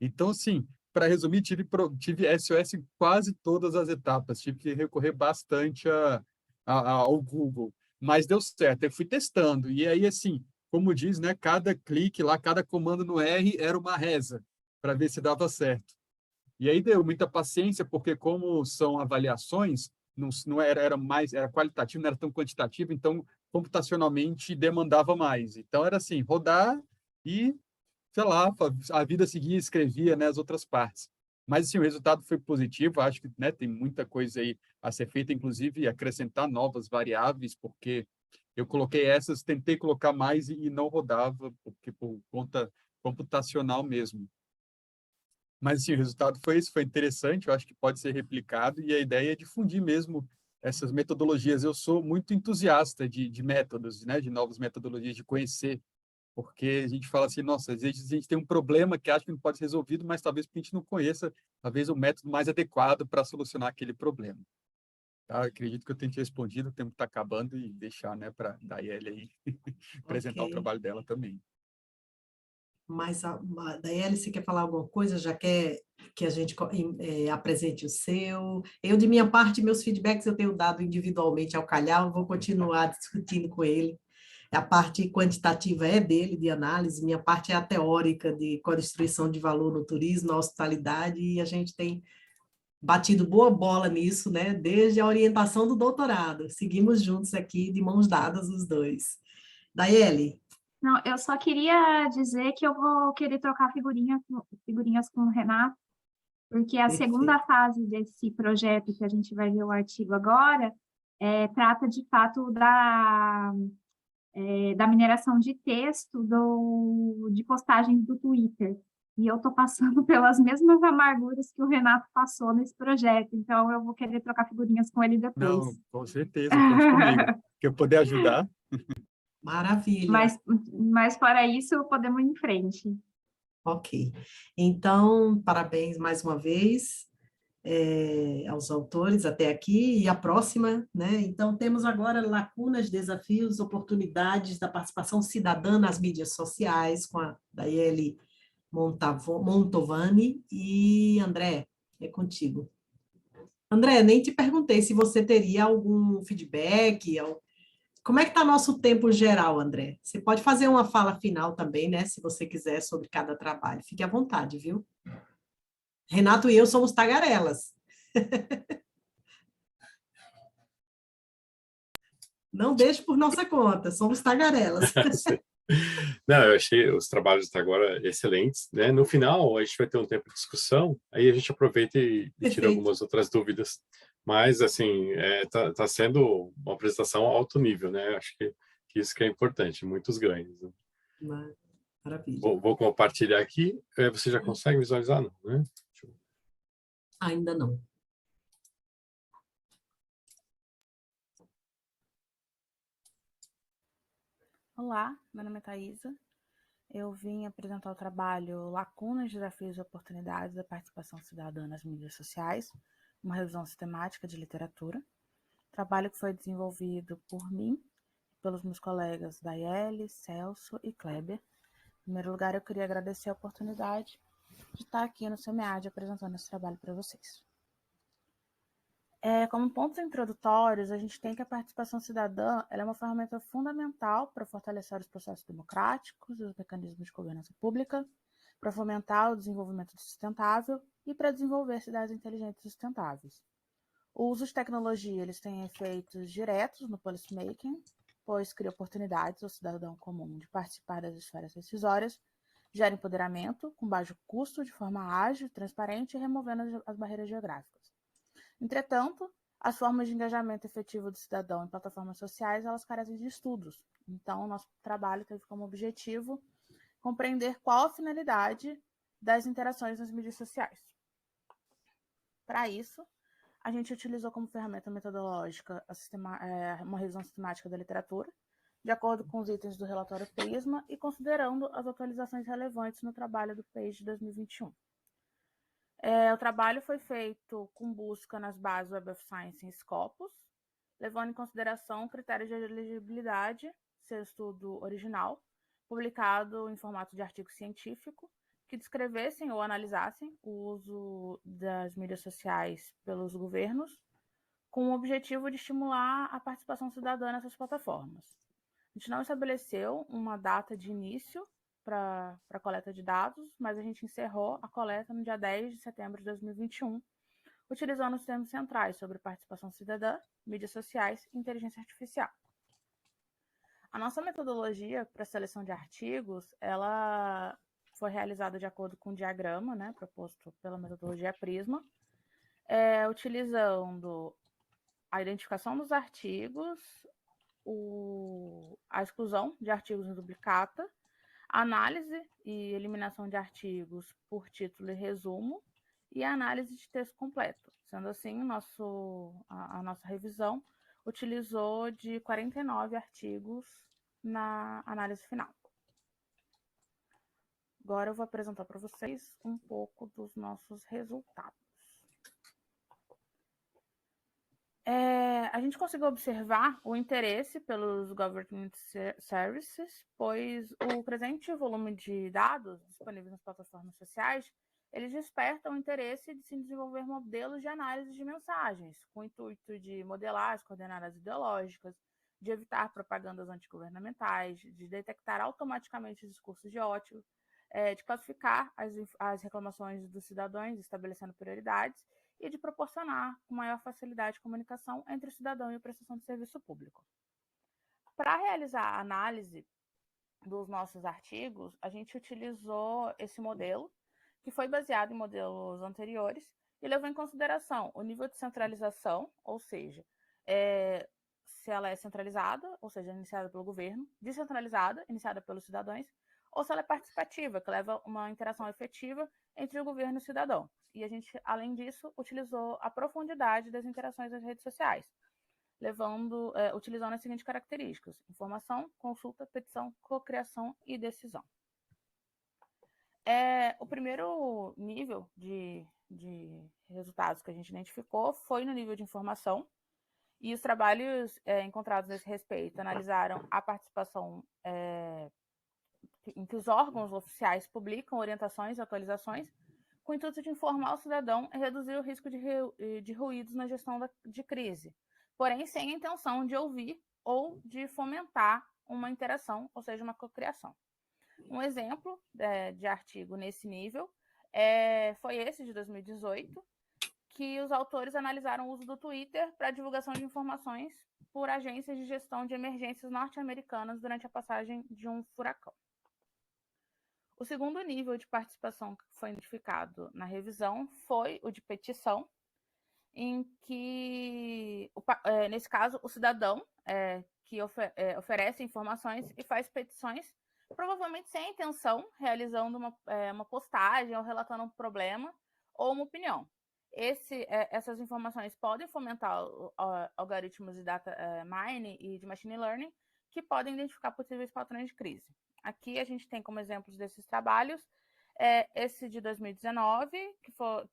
Então, assim, para resumir, tive SOS em quase todas as etapas, tive que recorrer bastante ao Google, mas deu certo, eu fui testando, e aí, assim, como diz, né, cada clique lá, cada comando no R era uma reza, para ver se dava certo. E aí deu muita paciência, porque como são avaliações, não era qualitativo, não era tão quantitativo, então, computacionalmente, demandava mais. Então, era assim, rodar e sei lá, a vida seguia, escrevia, né, as outras partes. Mas, assim, o resultado foi positivo, acho que, né, tem muita coisa aí a ser feita, inclusive acrescentar novas variáveis, porque eu coloquei essas, tentei colocar mais e não rodava, porque por conta computacional mesmo. Mas, assim, o resultado foi isso, foi interessante, eu acho que pode ser replicado, e a ideia é difundir mesmo essas metodologias. Eu sou muito entusiasta de métodos, né, de novas metodologias, de conhecer, porque a gente fala assim, nossa, às vezes a gente tem um problema que acha que não pode ser resolvido, mas talvez porque a gente não conheça, talvez o método mais adequado para solucionar aquele problema. Tá? Acredito que eu tenha te respondido, o tempo está acabando, e deixar, né, para a Daiele aí apresentar o trabalho dela também. Mas, Daiele, você quer falar alguma coisa? Já quer que a gente apresente o seu? Eu, de minha parte, meus feedbacks eu tenho dado individualmente ao calhar, eu vou continuar discutindo com ele. A parte quantitativa é dele, de análise, minha parte é a teórica de co-distribuição de valor no turismo, na hospitalidade, e a gente tem batido boa bola nisso, né? Desde a orientação do doutorado. Seguimos juntos aqui, de mãos dadas, os dois. Daiele? Não, eu só queria dizer que eu vou querer trocar figurinhas com o Renato, porque a segunda fase desse projeto, que a gente vai ver o artigo agora, trata de fato da mineração de texto de postagens do Twitter. E eu estou passando pelas mesmas amarguras que o Renato passou nesse projeto, então eu vou querer trocar figurinhas com ele depois. Não, com certeza, conte comigo. Que eu puder ajudar. Maravilha. Mas para isso, podemos ir em frente. Ok. Então, parabéns mais uma vez aos autores até aqui, e a próxima, né? Então, temos agora lacunas, desafios, oportunidades da participação cidadã nas mídias sociais, com a Daiele Montovani. E, André, é contigo. André, nem te perguntei se você teria algum feedback. Como é que está nosso tempo geral, André? Você pode fazer uma fala final também, né? Se você quiser, sobre cada trabalho. Fique à vontade, viu? Renato e eu somos tagarelas. Não deixe por nossa conta, somos tagarelas. Não, eu achei os trabalhos até agora excelentes, né? No final, a gente vai ter um tempo de discussão, aí a gente aproveita e tira algumas outras dúvidas. Mas, assim, tá sendo uma apresentação a alto nível, né? Acho que isso que é importante, muitos ganhos. Né? Maravilha. Vou compartilhar aqui. Você já consegue visualizar, não, né? Ainda não. Olá, meu nome é Thaisa. Eu vim apresentar o trabalho Lacunas, Desafios e Oportunidades da Participação Cidadã nas Mídias Sociais, uma revisão sistemática de literatura. Trabalho que foi desenvolvido por mim e pelos meus colegas Daiele, Celso e Kleber. Em primeiro lugar, eu queria agradecer a oportunidade de estar aqui no SEMEAD apresentando esse trabalho para vocês. Como pontos introdutórios, a gente tem que a participação cidadã ela é uma ferramenta fundamental para fortalecer os processos democráticos e os mecanismos de governança pública, para fomentar o desenvolvimento sustentável e para desenvolver cidades inteligentes e sustentáveis. O uso de tecnologia eles têm efeitos diretos no policymaking, pois cria oportunidades ao cidadão comum de participar das esferas decisórias, gera empoderamento com baixo custo, de forma ágil, transparente e removendo as barreiras geográficas. Entretanto, as formas de engajamento efetivo do cidadão em plataformas sociais, elas carecem de estudos. Então, o nosso trabalho teve como objetivo compreender qual a finalidade das interações nas mídias sociais. Para isso, a gente utilizou como ferramenta metodológica uma revisão sistemática da literatura, de acordo com os itens do relatório Prisma e considerando as atualizações relevantes no trabalho do PACE de 2021. O trabalho foi feito com busca nas bases Web of Science e Scopus, levando em consideração critérios de elegibilidade, seu estudo original, publicado em formato de artigo científico, que descrevessem ou analisassem o uso das mídias sociais pelos governos, com o objetivo de estimular a participação cidadã nessas plataformas. A gente não estabeleceu uma data de início para a coleta de dados, mas a gente encerrou a coleta no dia 10 de setembro de 2021, utilizando os termos centrais sobre participação cidadã, mídias sociais e inteligência artificial. A nossa metodologia para a seleção de artigos, ela foi realizada de acordo com o diagrama, né, proposto pela metodologia Prisma, utilizando a identificação dos artigos, a exclusão de artigos em duplicata, análise e eliminação de artigos por título e resumo, e a análise de texto completo. Sendo assim, a nossa revisão utilizou de 49 artigos na análise final. Agora eu vou apresentar para vocês um pouco dos nossos resultados. A gente conseguiu observar o interesse pelos government services, pois o presente volume de dados disponíveis nas plataformas sociais, eles despertam o interesse de se desenvolver modelos de análise de mensagens, com o intuito de modelar as coordenadas ideológicas, de evitar propagandas antigovernamentais, de detectar automaticamente os discursos de ódio, de classificar as reclamações dos cidadãos, estabelecendo prioridades, e de proporcionar com maior facilidade de comunicação entre o cidadão e a prestação de serviço público. Para realizar a análise dos nossos artigos, a gente utilizou esse modelo, que foi baseado em modelos anteriores, e levou em consideração o nível de centralização, ou seja, se ela é centralizada, ou seja, iniciada pelo governo, descentralizada, iniciada pelos cidadãos, ou se ela é participativa, que leva uma interação efetiva entre o governo e o cidadão. E a gente, além disso, utilizou a profundidade das interações nas redes sociais, utilizando as seguintes características: informação, consulta, petição, cocriação e decisão. O primeiro nível de resultados que a gente identificou foi no nível de informação, e os trabalhos encontrados nesse respeito analisaram a participação em que os órgãos oficiais publicam orientações e atualizações com o intuito de informar o cidadão e reduzir o risco de ruídos na gestão de crise, porém sem a intenção de ouvir ou de fomentar uma interação, ou seja, uma cocriação. Um exemplo de artigo nesse nível foi esse de 2018, que os autores analisaram o uso do Twitter para divulgação de informações por agências de gestão de emergências norte-americanas durante a passagem de um furacão. O segundo nível de participação que foi identificado na revisão foi o de petição, em que, nesse caso, o cidadão que oferece informações e faz petições, provavelmente sem a intenção, realizando uma postagem ou relatando um problema ou uma opinião. Essas informações podem fomentar algoritmos de data mining e de machine learning que podem identificar possíveis patrões de crise. Aqui a gente tem como exemplos desses trabalhos esse de 2019,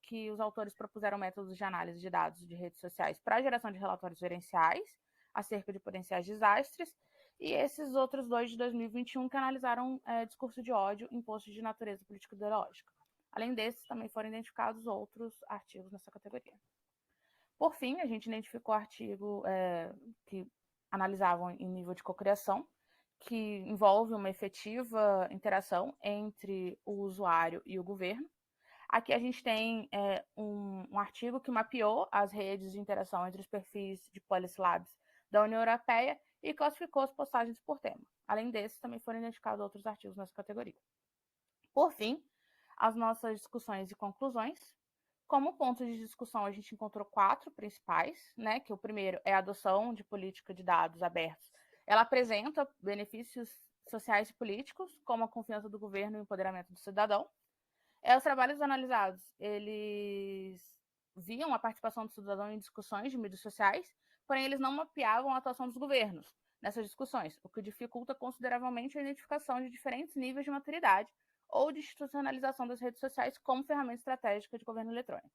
que os autores propuseram métodos de análise de dados de redes sociais para a geração de relatórios gerenciais acerca de potenciais desastres, e esses outros dois de 2021 que analisaram discurso de ódio em posts de natureza político-ideológica. Além desses, também foram identificados outros artigos nessa categoria. Por fim, a gente identificou artigos que analisavam em nível de cocriação, que envolve uma efetiva interação entre o usuário e o governo. Aqui a gente tem um artigo que mapeou as redes de interação entre os perfis de Policy Labs da União Europeia e classificou as postagens por tema. Além desses, também foram identificados outros artigos nessa categoria. Por fim, as nossas discussões e conclusões. Como pontos de discussão, a gente encontrou 4 principais, né? Que o primeiro é a adoção de política de dados abertos. Ela apresenta benefícios sociais e políticos, como a confiança do governo e o empoderamento do cidadão. Os trabalhos analisados, eles viam a participação do cidadão em discussões de mídias sociais, porém eles não mapeavam a atuação dos governos nessas discussões, o que dificulta consideravelmente a identificação de diferentes níveis de maturidade ou de institucionalização das redes sociais como ferramenta estratégica de governo eletrônico.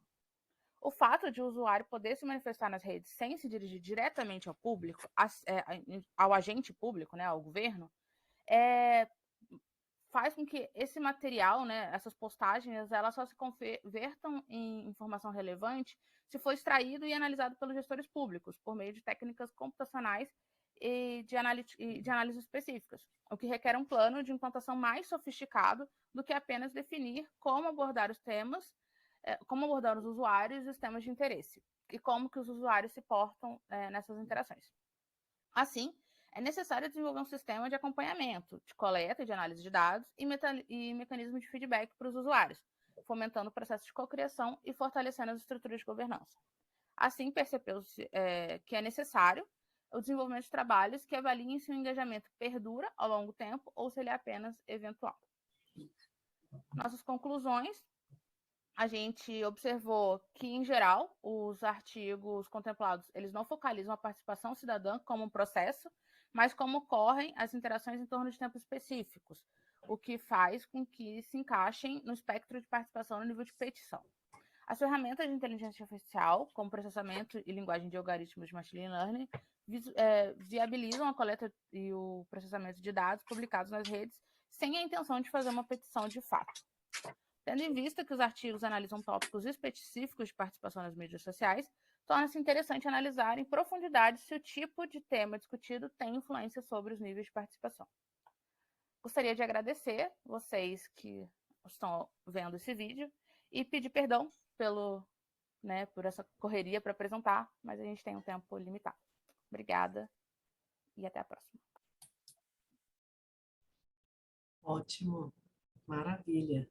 O fato de o usuário poder se manifestar nas redes sem se dirigir diretamente ao público, ao agente público, né, ao governo, faz com que esse material, né, essas postagens, elas só se convertam em informação relevante se for extraído e analisado pelos gestores públicos, por meio de técnicas computacionais e de análise específicas, o que requer um plano de implantação mais sofisticado do que apenas definir como abordar os temas, como abordar os usuários e os temas de interesse, e como que os usuários se portam nessas interações. Assim, é necessário desenvolver um sistema de acompanhamento, de coleta e de análise de dados e mecanismo de feedback para os usuários, fomentando o processo de cocriação e fortalecendo as estruturas de governança. Assim, percebeu-se que é necessário o desenvolvimento de trabalhos que avaliem se o engajamento perdura ao longo tempo ou se ele é apenas eventual. Nossas conclusões: a gente observou que, em geral, os artigos contemplados eles não focalizam a participação cidadã como um processo, mas como ocorrem as interações em torno de tempos específicos, o que faz com que se encaixem no espectro de participação no nível de petição. As ferramentas de inteligência artificial, como processamento e linguagem de algoritmos de machine learning, viabilizam a coleta e o processamento de dados publicados nas redes sem a intenção de fazer uma petição de fato. Tendo em vista que os artigos analisam tópicos específicos de participação nas mídias sociais, torna-se interessante analisar em profundidade se o tipo de tema discutido tem influência sobre os níveis de participação. Gostaria de agradecer vocês que estão vendo esse vídeo e pedir perdão por essa correria para apresentar, mas a gente tem um tempo limitado. Obrigada e até a próxima. Ótimo, maravilha.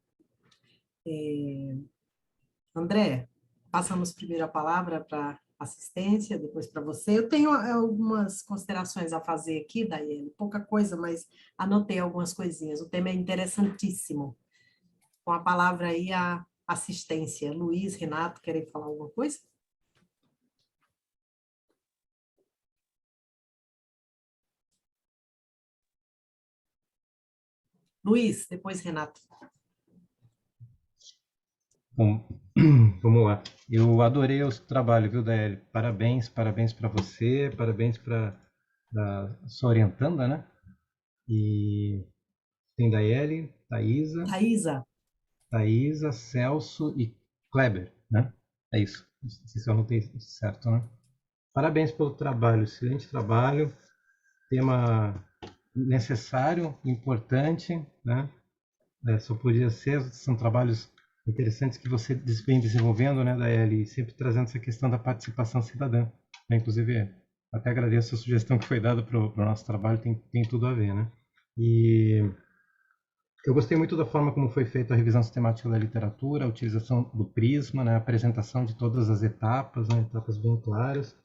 André, passamos primeiro a palavra para assistência, depois para você. Eu tenho algumas considerações a fazer aqui, Daiane, pouca coisa, mas anotei algumas coisinhas. O tema é interessantíssimo. Com a palavra aí, a assistência. Luiz, Renato, querem falar alguma coisa? Luiz, depois Renato. Bom, vamos lá. Eu adorei o seu trabalho, viu, Daeli? Parabéns para você, parabéns para sua orientanda, né? E tem Daeli, Thaisa, Celso e Kleber, né? É isso. Não sei se eu anotei certo, né? Parabéns pelo trabalho, excelente trabalho. Tema necessário, importante, né? Só podia ser, são trabalhos interessantes que você vem desenvolvendo, né, Daeli, sempre trazendo essa questão da participação cidadã. Né? Inclusive, até agradeço a sugestão que foi dada para o nosso trabalho, tem tudo a ver, né? E eu gostei muito da forma como foi feita a revisão sistemática da literatura, a utilização do prisma, né, a apresentação de todas as etapas, né, etapas bem claras.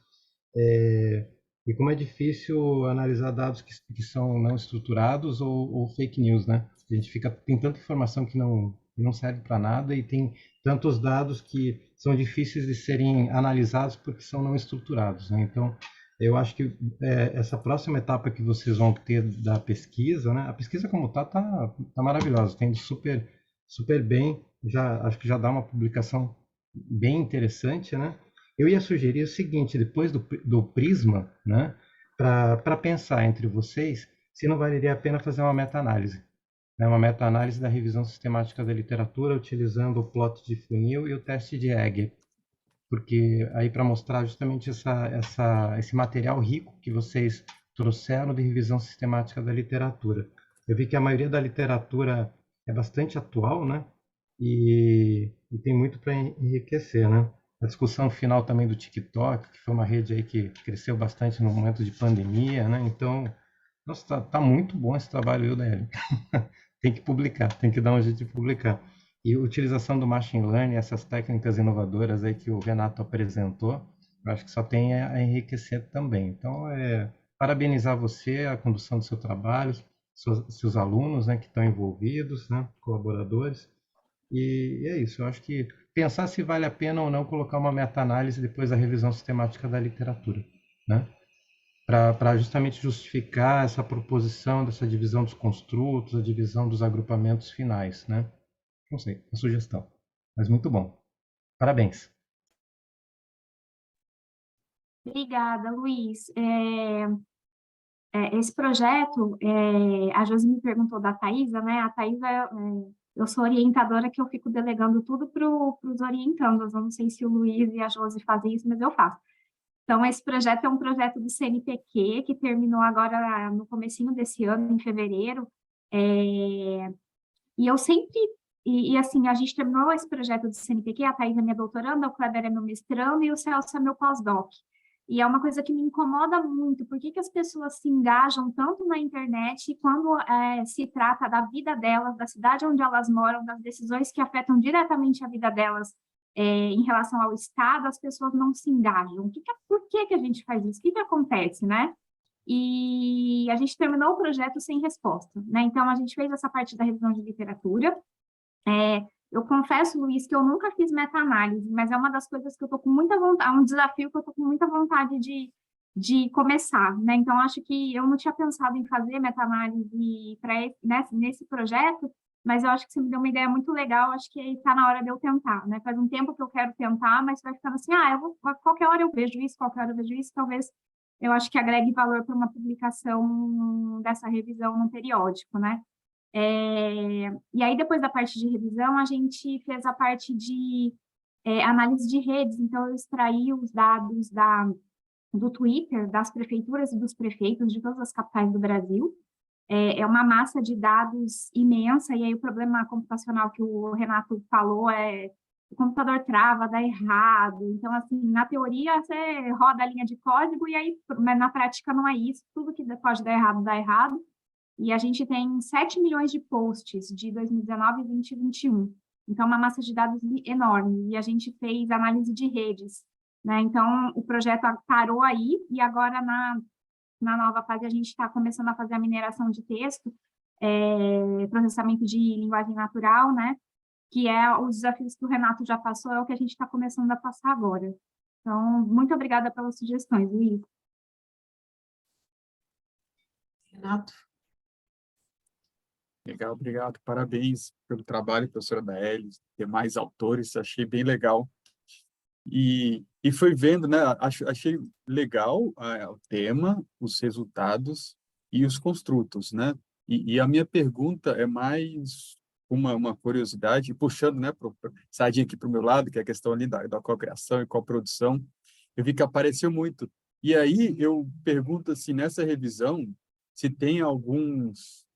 E como é difícil analisar dados que são não estruturados ou fake news, né? A gente tem tanta informação que não serve para nada e tem tantos dados que são difíceis de serem analisados porque são não estruturados, né? Então, eu acho que essa próxima etapa que vocês vão ter da pesquisa, né? A pesquisa como tá maravilhosa, tem super, super bem, acho que já dá uma publicação bem interessante, né? Eu ia sugerir o seguinte, depois do Prisma, né, para pensar entre vocês, se não valeria a pena fazer uma meta-análise. Né, uma meta-análise da revisão sistemática da literatura, utilizando o plot de funil e o teste de Egger. Porque aí para mostrar justamente esse material rico que vocês trouxeram de revisão sistemática da literatura. Eu vi que a maioria da literatura é bastante atual, né? E tem muito para enriquecer, né? A discussão final também do TikTok, que foi uma rede aí que cresceu bastante no momento de pandemia, né? Então, nossa, tá muito bom esse trabalho, viu, Daeli? Tem que publicar, tem que dar um jeito de publicar. E a utilização do machine learning, essas técnicas inovadoras aí que o Renato apresentou, eu acho que só tem a enriquecer também. Então, parabenizar você, a condução do seu trabalho, seus alunos, né, que estão envolvidos, né, colaboradores. E é isso, eu acho que pensar se vale a pena ou não colocar uma meta-análise depois da revisão sistemática da literatura, né? Para justamente justificar essa proposição dessa divisão dos construtos, a divisão dos agrupamentos finais, né? Não sei, uma sugestão, mas muito bom. Parabéns. Obrigada, Luiz. Esse projeto, a Josi me perguntou da Thaisa, né? A Thaisa, eu sou orientadora que eu fico delegando tudo para os orientandos. Eu não sei se o Luiz e a Josi fazem isso, mas eu faço. Então, esse projeto é um projeto do CNPq, que terminou agora no comecinho desse ano, em fevereiro. E eu sempre... assim, a gente terminou esse projeto do CNPq, a Thaisa é minha doutoranda, o Kleber é meu mestrando e o Celso é meu pós-doc. E é uma coisa que me incomoda muito, por que as pessoas se engajam tanto na internet quando se trata da vida delas, da cidade onde elas moram, das decisões que afetam diretamente a vida delas em relação ao Estado, as pessoas não se engajam. Por que a gente faz isso? O que acontece, né? E a gente terminou o projeto sem resposta, né? Então, a gente fez essa parte da revisão de literatura. Eu confesso, Luiz, que eu nunca fiz meta-análise, mas é uma das coisas que eu estou com muita vontade, é um desafio que eu estou com muita vontade de começar, né? Então, acho que eu não tinha pensado em fazer meta-análise nesse projeto, mas eu acho que você me deu uma ideia muito legal, acho que está na hora de eu tentar, né? Faz um tempo que eu quero tentar, mas vai ficando assim, qualquer hora eu vejo isso, qualquer hora eu vejo isso, talvez eu acho que agregue valor para uma publicação dessa revisão no periódico, né? E aí, depois da parte de revisão, a gente fez a parte de análise de redes. Então, eu extraí os dados do Twitter, das prefeituras e dos prefeitos de todas as capitais do Brasil. É uma massa de dados imensa, e aí o problema computacional que o Renato falou o computador trava, dá errado. Então, assim, na teoria, você roda a linha de código, mas na prática não é isso. Tudo que pode dar errado, dá errado. E a gente tem 7 milhões de posts de 2019, 20 e 21. Então, uma massa de dados enorme. E a gente fez análise de redes, né? Então, o projeto parou aí, e agora, na nova fase, a gente está começando a fazer a mineração de texto, processamento de linguagem natural, né? Que os desafios que o Renato já passou, é o que a gente está começando a passar agora. Então, muito obrigada pelas sugestões, Luiz. Renato? Legal, obrigado. Parabéns pelo trabalho, professora Daeli, demais autores, achei bem legal. E foi vendo, né? Achei legal o tema, os resultados e os construtos, né? E a minha pergunta é mais uma curiosidade, puxando, né, sardinha aqui para o meu lado, que é a questão ali da cocriação e coprodução, eu vi que apareceu muito. E aí eu pergunto assim, nessa revisão, se tem alguns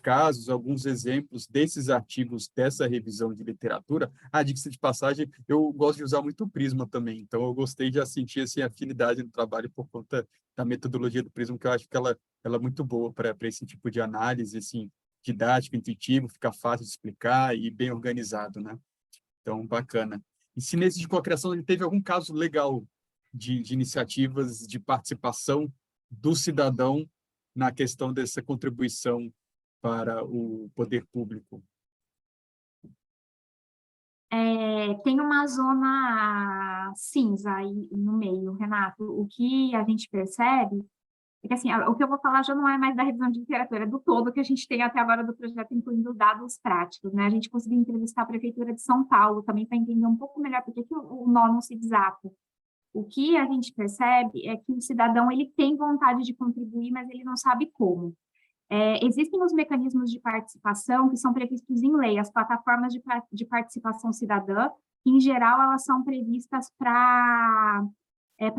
casos, alguns exemplos desses artigos dessa revisão de literatura. Diga-se de passagem, eu gosto de usar muito o Prisma também, então eu gostei de sentir assim, afinidade no trabalho por conta da metodologia do Prisma, que eu acho que ela é muito boa para esse tipo de análise, assim, didático, intuitivo, fica fácil de explicar e bem organizado, né? Então, bacana. E se nesse de cocriação ele teve algum caso legal de iniciativas de participação do cidadão na questão dessa contribuição para o poder público? Tem uma zona cinza aí no meio, Renato. O que a gente percebe é que, assim, o que eu vou falar já não é mais da revisão de literatura, é do todo que a gente tem até agora do projeto, incluindo dados práticos, né? A gente conseguiu entrevistar a Prefeitura de São Paulo também para entender um pouco melhor por que o nó não se desata. O que a gente percebe é que o cidadão ele tem vontade de contribuir, mas ele não sabe como. Existem os mecanismos de participação que são previstos em lei, as plataformas de participação cidadã, que, em geral, elas são previstas para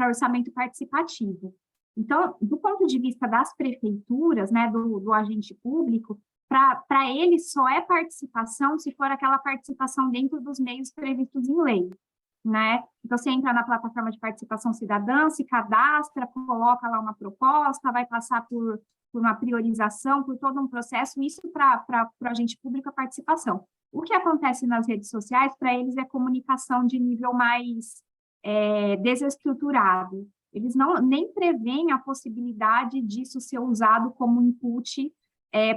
orçamento participativo. Então, do ponto de vista das prefeituras, né, do agente público, para ele só é participação se for aquela participação dentro dos meios previstos em lei, né? Então, você entra na plataforma de participação cidadã, se cadastra, coloca lá uma proposta, vai passar por uma priorização, por todo um processo, isso para o agente público a participação. O que acontece nas redes sociais, para eles, é comunicação de nível mais desestruturado. Eles nem preveem a possibilidade disso ser usado como input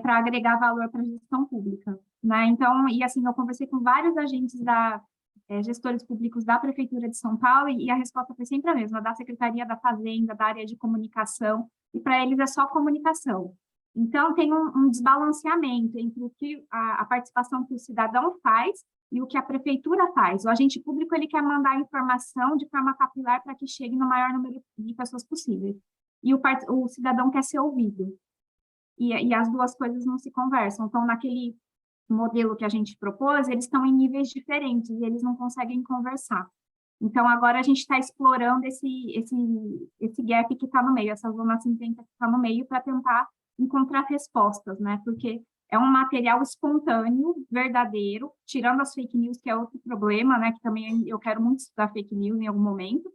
para agregar valor para a gestão pública, né? Então, e assim, eu conversei com vários agentes gestores públicos da Prefeitura de São Paulo, e a resposta foi sempre a mesma, da Secretaria da Fazenda, da área de comunicação, e para eles é só comunicação. Então, tem um desbalanceamento entre o que a participação que o cidadão faz e o que a prefeitura faz. O agente público ele quer mandar a informação de forma capilar para que chegue no maior número de pessoas possível. E o cidadão quer ser ouvido. E as duas coisas não se conversam. Então, naquele modelo que a gente propôs, eles estão em níveis diferentes e eles não conseguem conversar. Então, agora a gente está explorando esse gap que está no meio, essa zona cinzenta que está no meio, para tentar encontrar respostas, né? Porque é um material espontâneo, verdadeiro, tirando as fake news, que é outro problema, né? Que também eu quero muito estudar fake news em algum momento.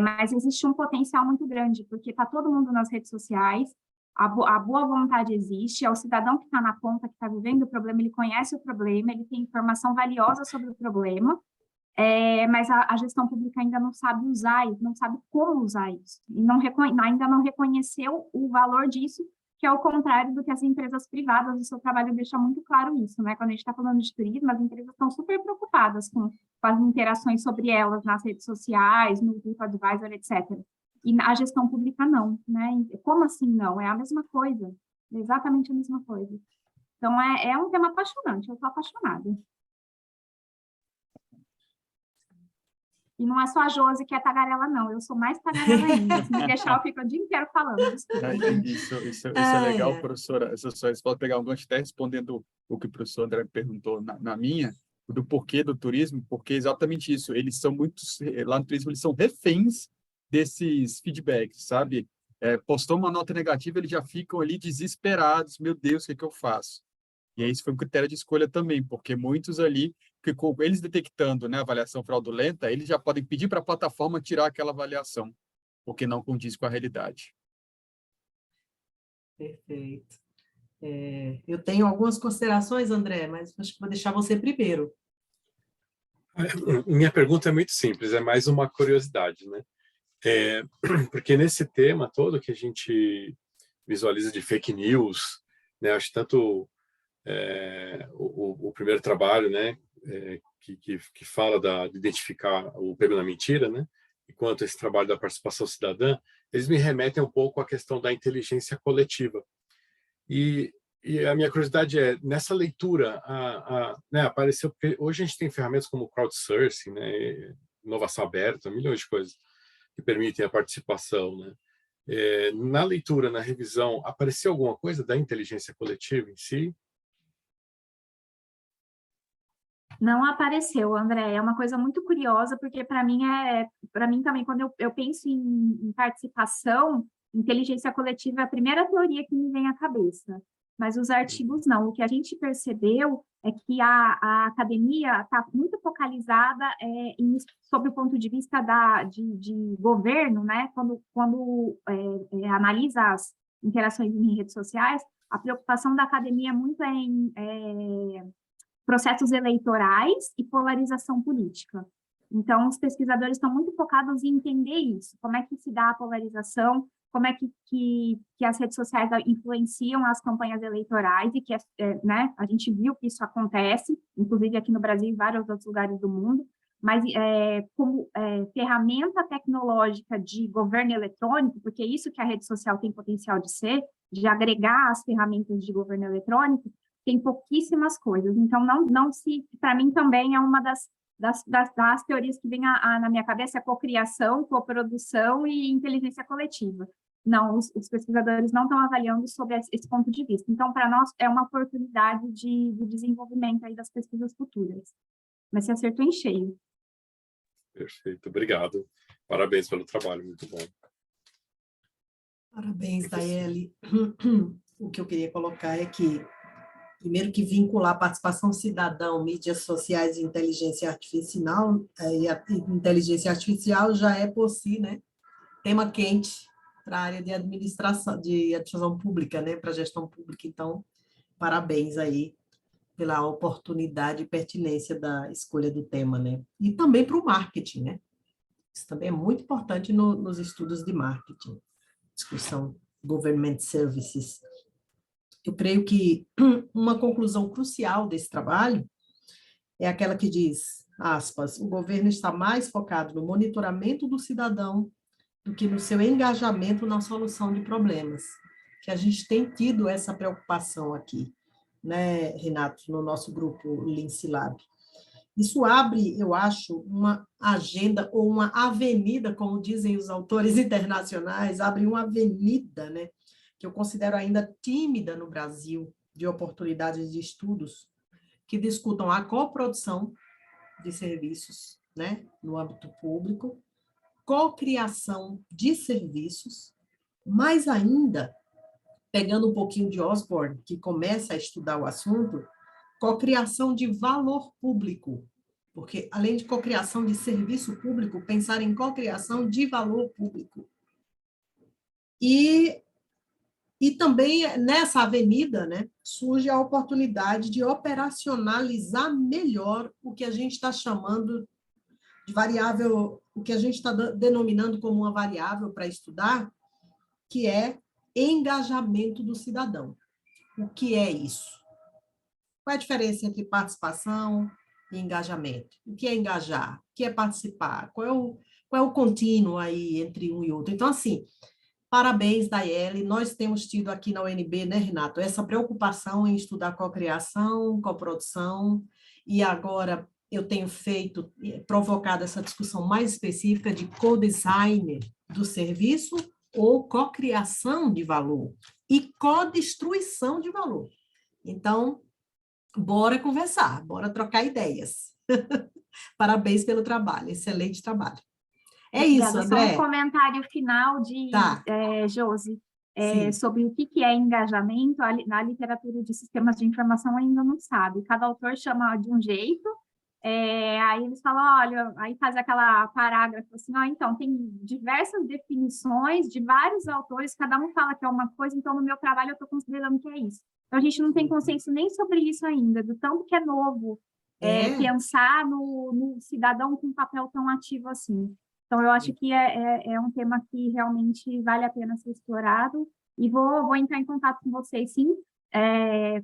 Mas existe um potencial muito grande, porque está todo mundo nas redes sociais, a boa vontade existe, é o cidadão que está na ponta, que está vivendo o problema, ele conhece o problema, ele tem informação valiosa sobre o problema, mas a gestão pública ainda não sabe usar isso, não sabe como usar isso, e ainda não reconheceu o valor disso, que é o contrário do que as empresas privadas, o seu trabalho deixa muito claro isso, né? Quando a gente está falando de turismo, as empresas estão super preocupadas com as interações sobre elas nas redes sociais, no TripAdvisor, etc. E a gestão pública não, né? Como assim não? É a mesma coisa, é exatamente a mesma coisa. Então, é um tema apaixonante, eu estou apaixonada. E não é só a Josi que é tagarela, não. Eu sou mais tagarela ainda. Se me deixar, eu fico o dia inteiro falando. Isso é legal, professora. Vocês podem pegar um gancho até respondendo o que o professor André perguntou na minha. do porquê do turismo, porque é exatamente isso, eles são lá no turismo, eles são reféns desses feedbacks, sabe? Postou uma nota negativa, eles já ficam ali desesperados, meu Deus, o que é que eu faço? E aí isso foi um critério de escolha também, porque muitos ali, com eles detectando, né, a avaliação fraudulenta, eles já podem pedir para a plataforma tirar aquela avaliação, porque não condiz com a realidade. Perfeito. Eu tenho algumas considerações, André, mas acho que vou deixar você primeiro. Minha pergunta é muito simples, é mais uma curiosidade, né? Porque nesse tema todo que a gente visualiza de fake news, né? Acho que tanto o primeiro trabalho, né? Que fala de identificar o pego na mentira, né? Enquanto esse trabalho da participação cidadã, eles me remetem um pouco à questão da inteligência coletiva. E a minha curiosidade é, nessa leitura, né, apareceu, porque hoje a gente tem ferramentas como crowdsourcing, né, inovação aberta, milhões de coisas que permitem a participação, né? Na leitura, na revisão, apareceu alguma coisa da inteligência coletiva em si? Não apareceu, André. É uma coisa muito curiosa, porque para mim também, quando eu penso em participação, inteligência coletiva é a primeira teoria que me vem à cabeça. Mas os artigos não. O que a gente percebeu é que a academia está muito focalizada sobre o ponto de vista de governo, né? Quando analisa as interações em redes sociais, a preocupação da academia é muito em processos eleitorais e polarização política. Então, os pesquisadores estão muito focados em entender isso, como é que se dá a polarização, como é que as redes sociais influenciam as campanhas eleitorais e que né, a gente viu que isso acontece, inclusive aqui no Brasil e em vários outros lugares do mundo, mas como ferramenta tecnológica de governo eletrônico, porque é isso que a rede social tem potencial de ser, de agregar as ferramentas de governo eletrônico, tem pouquíssimas coisas. Então, para mim também é uma das teorias que vem na minha cabeça, é cocriação, coprodução e inteligência coletiva. Não, os pesquisadores não estão avaliando sobre esse ponto de vista. Então, para nós, é uma oportunidade de desenvolvimento aí das pesquisas futuras. Mas você acertou em cheio. Perfeito, obrigado. Parabéns pelo trabalho, muito bom. Parabéns, Daiele. O que eu queria colocar é que, primeiro, que vincular a participação cidadã, mídias sociais e inteligência artificial, e a inteligência artificial já é por si, né, tema quente para a área de administração pública, né, para a gestão pública. Então, parabéns aí pela oportunidade e pertinência da escolha do tema, né? E também para o marketing, né? Isso também é muito importante nos estudos de marketing, discussão government services. Eu creio que uma conclusão crucial desse trabalho é aquela que diz, aspas, o governo está mais focado no monitoramento do cidadão do que no seu engajamento na solução de problemas. Que a gente tem tido essa preocupação aqui, né, Renato, no nosso grupo Lince Lab. Isso abre, eu acho, uma agenda ou uma avenida, como dizem os autores internacionais, abre uma avenida, né, que eu considero ainda tímida no Brasil, de oportunidades de estudos que discutam a coprodução de serviços, né, no âmbito público, cocriação de serviços, mais ainda, pegando um pouquinho de Osborne, que começa a estudar o assunto, cocriação de valor público, porque, além de cocriação de serviço público, pensar em cocriação de valor público. E também, nessa avenida, né, surge a oportunidade de operacionalizar melhor o que a gente está chamando de variável, o que a gente está denominando como uma variável para estudar, que é engajamento do cidadão. O que é isso? Qual é a diferença entre participação e engajamento? O que é engajar? O que é participar? Qual é o contínuo aí entre um e outro? Então, assim, parabéns, Daiele. Nós temos tido aqui na UNB, né, Renato, essa preocupação em estudar cocriação, coprodução, e agora eu tenho provocado essa discussão mais específica de co-design do serviço ou cocriação de valor e co-destruição de valor. Então, Bora conversar, bora trocar ideias. Parabéns pelo trabalho, excelente trabalho. É isso, Obrigada. Só André. um comentário final de Tá. Josi, Sim. sobre o que é engajamento. Na literatura de sistemas de informação ainda não sabe. Cada autor chama de um jeito. Aí eles falam, olha, aí faz aquela parágrafo assim, ó, então, tem diversas definições de vários autores, cada um fala que é uma coisa, então no meu trabalho eu estou considerando que é isso. Então a gente não tem consenso nem sobre isso ainda, do tanto que é novo pensar no cidadão com um papel tão ativo assim. Então eu acho que é um tema que realmente vale a pena ser explorado, e vou entrar em contato com vocês, sim.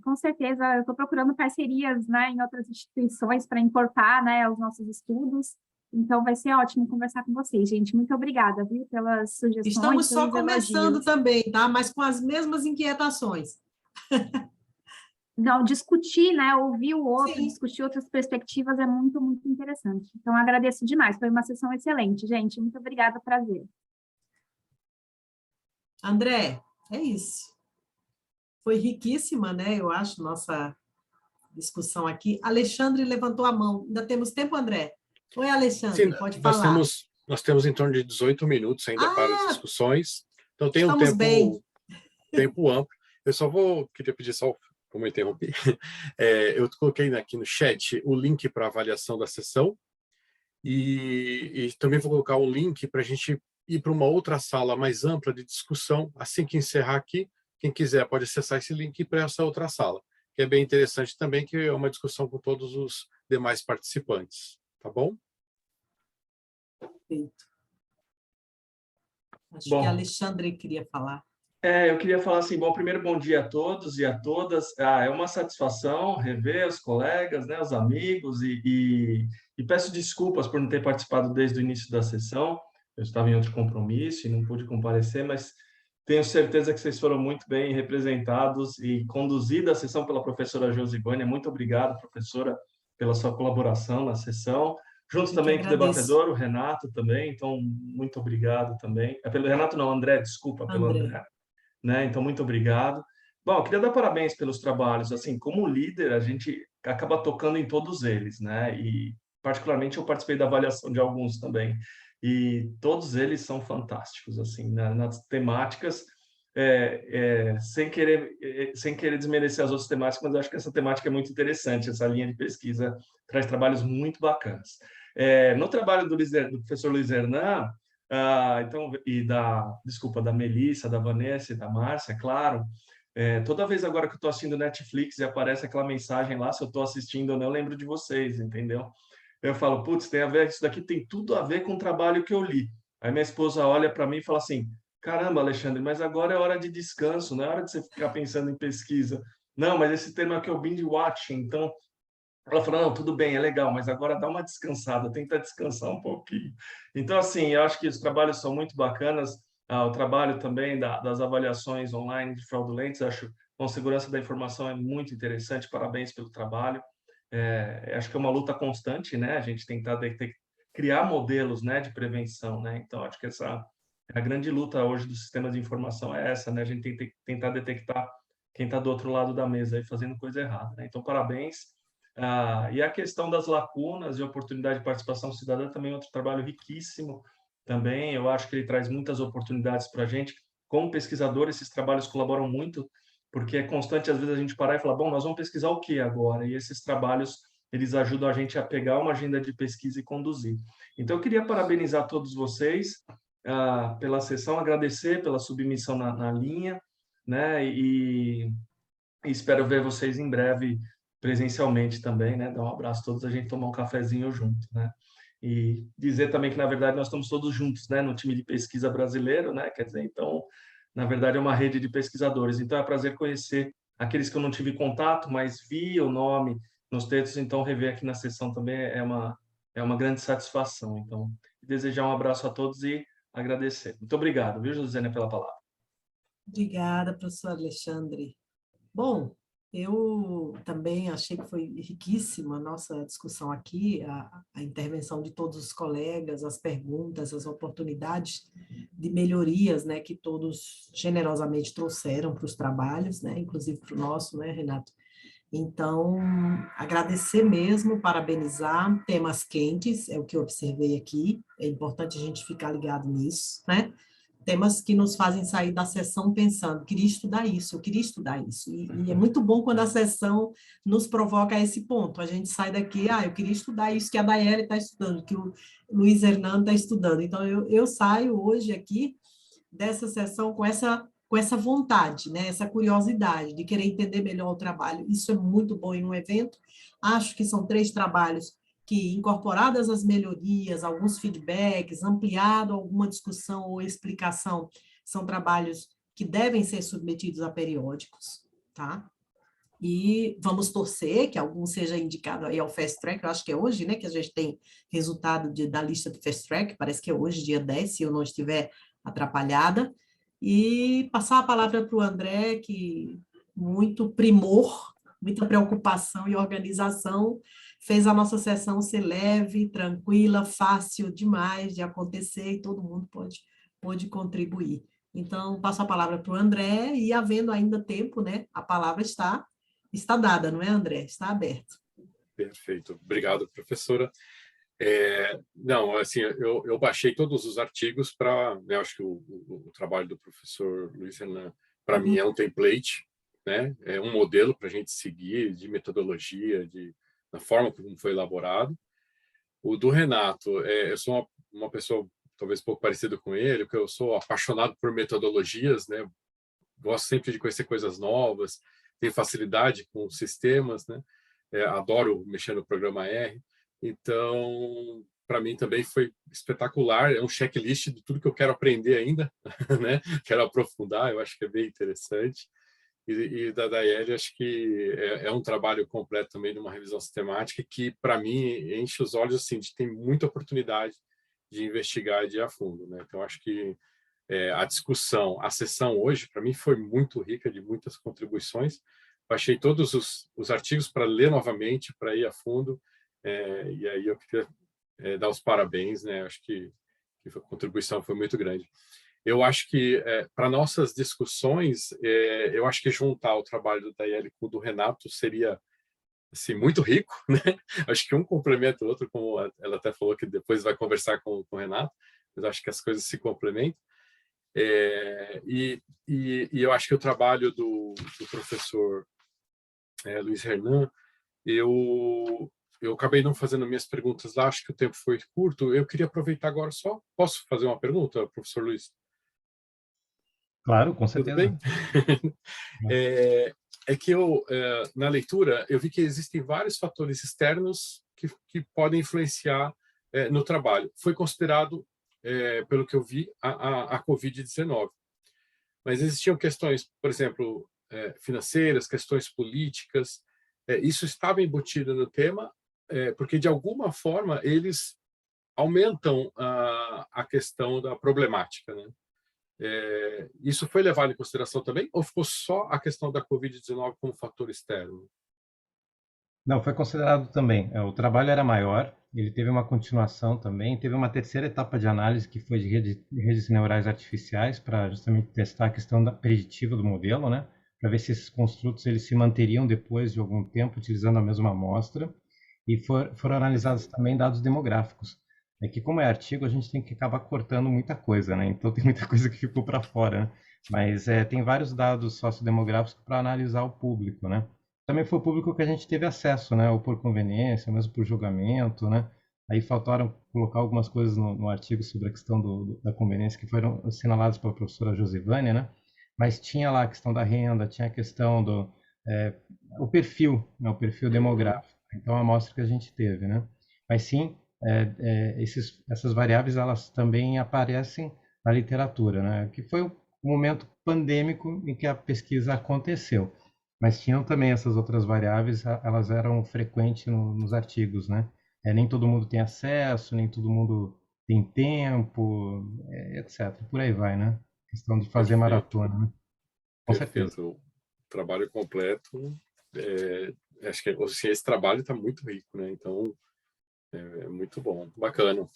Com certeza, eu estou procurando parcerias, né, em outras instituições para importar, né, os nossos estudos. Então, vai ser ótimo conversar com vocês, gente. Muito obrigada, viu, pelas sugestões. Estamos só pelos começando elogios. também, tá? Mas com as mesmas inquietações. Não, discutir, né, ouvir o outro, Sim. discutir outras perspectivas é muito, muito interessante. Então, agradeço demais. Foi uma sessão excelente, gente. Muito obrigada, prazer. André, é isso. Foi riquíssima, né? Eu acho, nossa discussão aqui. Alexandre levantou a mão. Ainda temos tempo, André? Oi, Alexandre, Sim, pode falar. nós temos em torno de 18 minutos ainda para as discussões, então tem um estamos bem. tempo amplo. Queria pedir só, como eu interrompi, eu coloquei aqui no chat o link para avaliação da sessão, e também vou colocar um link para a gente ir para uma outra sala mais ampla de discussão. Assim que encerrar aqui, quem quiser pode acessar esse link para essa outra sala, que é bem interessante também, que é uma discussão com todos os demais participantes. Tá bom? Perfeito. Acho Bom, que a Alexandre queria falar. eu queria falar assim, primeiro bom dia a todos e a todas. É uma satisfação rever os colegas, né, os amigos, e peço desculpas por não ter participado desde o início da sessão. Eu estava em outro compromisso e não pude comparecer, mas tenho certeza que vocês foram muito bem representados e conduzida a sessão pela professora Josivânia. Muito obrigado, professora, pela sua colaboração na sessão. Junto também com o debatedor, o Renato também, então muito obrigado também. Pelo Renato não, André, desculpa, pelo André. Né? Então, muito obrigado. Bom, eu queria dar parabéns pelos trabalhos. Assim, como líder, a gente acaba tocando em todos eles, né? E, particularmente, eu participei da avaliação de alguns também. E todos eles são fantásticos, assim, nas temáticas, sem querer desmerecer as outras temáticas, mas eu acho que essa temática é muito interessante, essa linha de pesquisa traz trabalhos muito bacanas. No trabalho do professor Luiz Hernan, então, da Melissa, da Vanessa e da Márcia, claro. Toda vez agora que eu estou assistindo Netflix e aparece aquela mensagem lá, se eu estou assistindo ou não, eu lembro de vocês, entendeu? Eu falo, putz, tem a ver, isso daqui tem tudo a ver com o trabalho que eu li. Aí minha esposa olha para mim e fala assim, caramba, Alexandre, mas agora é hora de descanso, não é hora de você ficar pensando em pesquisa. Não, mas esse termo aqui é o binge watching, então ela falou, não, tudo bem, é legal, mas agora dá uma descansada, tenta descansar um pouquinho. Então, assim, eu acho que os trabalhos são muito bacanas, o trabalho também das avaliações online de fraudulentes, acho com segurança da informação é muito interessante, parabéns pelo trabalho. Acho que é uma luta constante, né? A gente tentar criar modelos, né, de prevenção, né? Então, acho que a grande luta hoje do sistema de informação é essa, né? A gente tem que tentar detectar quem está do outro lado da mesa aí fazendo coisa errada, né? Então, parabéns. E a questão das lacunas e oportunidade de participação cidadã também é outro trabalho riquíssimo também. Eu acho que ele traz muitas oportunidades para a gente. Como pesquisador, esses trabalhos colaboram muito, porque é constante, às vezes, a gente parar e falar, bom, nós vamos pesquisar o que agora? E esses trabalhos, eles ajudam a gente a pegar uma agenda de pesquisa e conduzir. Então, eu queria parabenizar todos vocês pela sessão, agradecer pela submissão na linha, né? E espero ver vocês em breve presencialmente também, né? Dar um abraço a todos, a gente tomar um cafezinho junto, né? E dizer também que, na verdade, nós estamos todos juntos, né? No time de pesquisa brasileiro, né? Quer dizer, então, na verdade, é uma rede de pesquisadores. Então, é um prazer conhecer aqueles que eu não tive contato, mas vi o nome nos textos, então, rever aqui na sessão também é uma grande satisfação. Então, desejar um abraço a todos e agradecer. Muito obrigado, viu, Josiane, pela palavra. Obrigada, professor Alexandre. Bom, eu também achei que foi riquíssima a nossa discussão aqui, a intervenção de todos os colegas, as perguntas, as oportunidades de melhorias, né, que todos generosamente trouxeram para os trabalhos, né, inclusive para o nosso, né, Renato? Então, agradecer mesmo, parabenizar, temas quentes, é o que eu observei aqui, é importante a gente ficar ligado nisso, né? Temas que nos fazem sair da sessão pensando, queria estudar isso, eu queria estudar isso. E é muito bom quando a sessão nos provoca a esse ponto. A gente sai daqui, eu queria estudar isso que a Daiele está estudando, que o Luiz Hernando está estudando. Então, eu saio hoje aqui dessa sessão com essa vontade, né? Essa curiosidade de querer entender melhor o trabalho. Isso é muito bom em um evento. Acho que são 3 trabalhos que, incorporadas as melhorias, alguns feedbacks, ampliado alguma discussão ou explicação, são trabalhos que devem ser submetidos a periódicos, tá? E vamos torcer que algum seja indicado aí ao Fast Track, eu acho que é hoje, né, que a gente tem resultado da lista do Fast Track, parece que é hoje, dia 10, se eu não estiver atrapalhada, e passar a palavra para o André, que muito primor, muita preocupação e organização, fez a nossa sessão ser leve, tranquila, fácil demais de acontecer, e todo mundo pode contribuir. Então, passo a palavra para o André, e havendo ainda tempo, né, a palavra está dada, não é, André? Está aberto. Perfeito. Obrigado, professora. Não, assim, eu baixei todos os artigos para, né, acho que o trabalho do professor Luiz Renan, para mim, é um template, né, é um modelo para a gente seguir de metodologia, da forma como foi elaborado. O do Renato, eu sou uma pessoa talvez um pouco parecida com ele, porque eu sou apaixonado por metodologias, né, gosto sempre de conhecer coisas novas, tenho facilidade com sistemas, né, adoro mexer no programa R. Então, para mim também foi espetacular, é um checklist de tudo que eu quero aprender ainda, né? Quero aprofundar, eu acho que é bem interessante. E da Daiele, acho que é um trabalho completo também de uma revisão sistemática que, para mim, enche os olhos assim, de ter muita oportunidade de investigar e de ir a fundo, né? Então, acho que a discussão, a sessão hoje, para mim, foi muito rica, de muitas contribuições. Baixei todos os artigos para ler novamente, para ir a fundo. E aí eu queria dar os parabéns, né? Acho que a contribuição foi muito grande. Eu acho que, para nossas discussões, eu acho que juntar o trabalho do Daiele com o do Renato seria assim, muito rico, né? Acho que um complementa o outro, como ela até falou que depois vai conversar com o Renato, mas acho que as coisas se complementam. E eu acho que o trabalho do professor Luiz Hernan, eu acabei não fazendo minhas perguntas lá, acho que o tempo foi curto. Eu queria aproveitar agora só. Posso fazer uma pergunta, professor Luiz? Claro, com Tudo certeza. bem? Que na leitura, eu vi que existem vários fatores externos que podem influenciar no trabalho. Foi considerado, pelo que eu vi, a Covid-19. Mas existiam questões, por exemplo, financeiras, questões políticas. Isso estava embutido no tema, porque, de alguma forma, eles aumentam a questão da problemática, né? Isso foi levado em consideração também, ou ficou só a questão da Covid-19 como fator externo? Não, foi considerado também. O trabalho era maior, ele teve uma continuação também, teve uma terceira etapa de análise que foi de redes neurais artificiais para justamente testar a questão preditiva do modelo, né? Para ver se esses construtos eles se manteriam depois de algum tempo utilizando a mesma amostra, e foram analisados também dados demográficos. É que, como é artigo, a gente tem que acabar cortando muita coisa, né? Então tem muita coisa que ficou para fora, né? Mas tem vários dados sociodemográficos para analisar o público, né? Também foi o público que a gente teve acesso, né? Ou por conveniência, ou mesmo por julgamento, né? Aí faltaram colocar algumas coisas no artigo sobre a questão da conveniência que foram assinaladas pela professora Josivânia, né? Mas tinha lá a questão da renda, tinha a questão o perfil, né? O perfil demográfico. Então, a amostra que a gente teve, né? Mas sim, essas variáveis, elas também aparecem na literatura, né? Que foi um momento pandêmico em que a pesquisa aconteceu. Mas tinham também essas outras variáveis, elas eram frequentes nos artigos, né? Nem todo mundo tem acesso, nem todo mundo tem tempo, etc. Por aí vai, né? Questão de fazer maratona, né? Com certeza. Perfeito. O trabalho completo, acho que esse trabalho está muito rico, né? Então, é muito bom, bacana.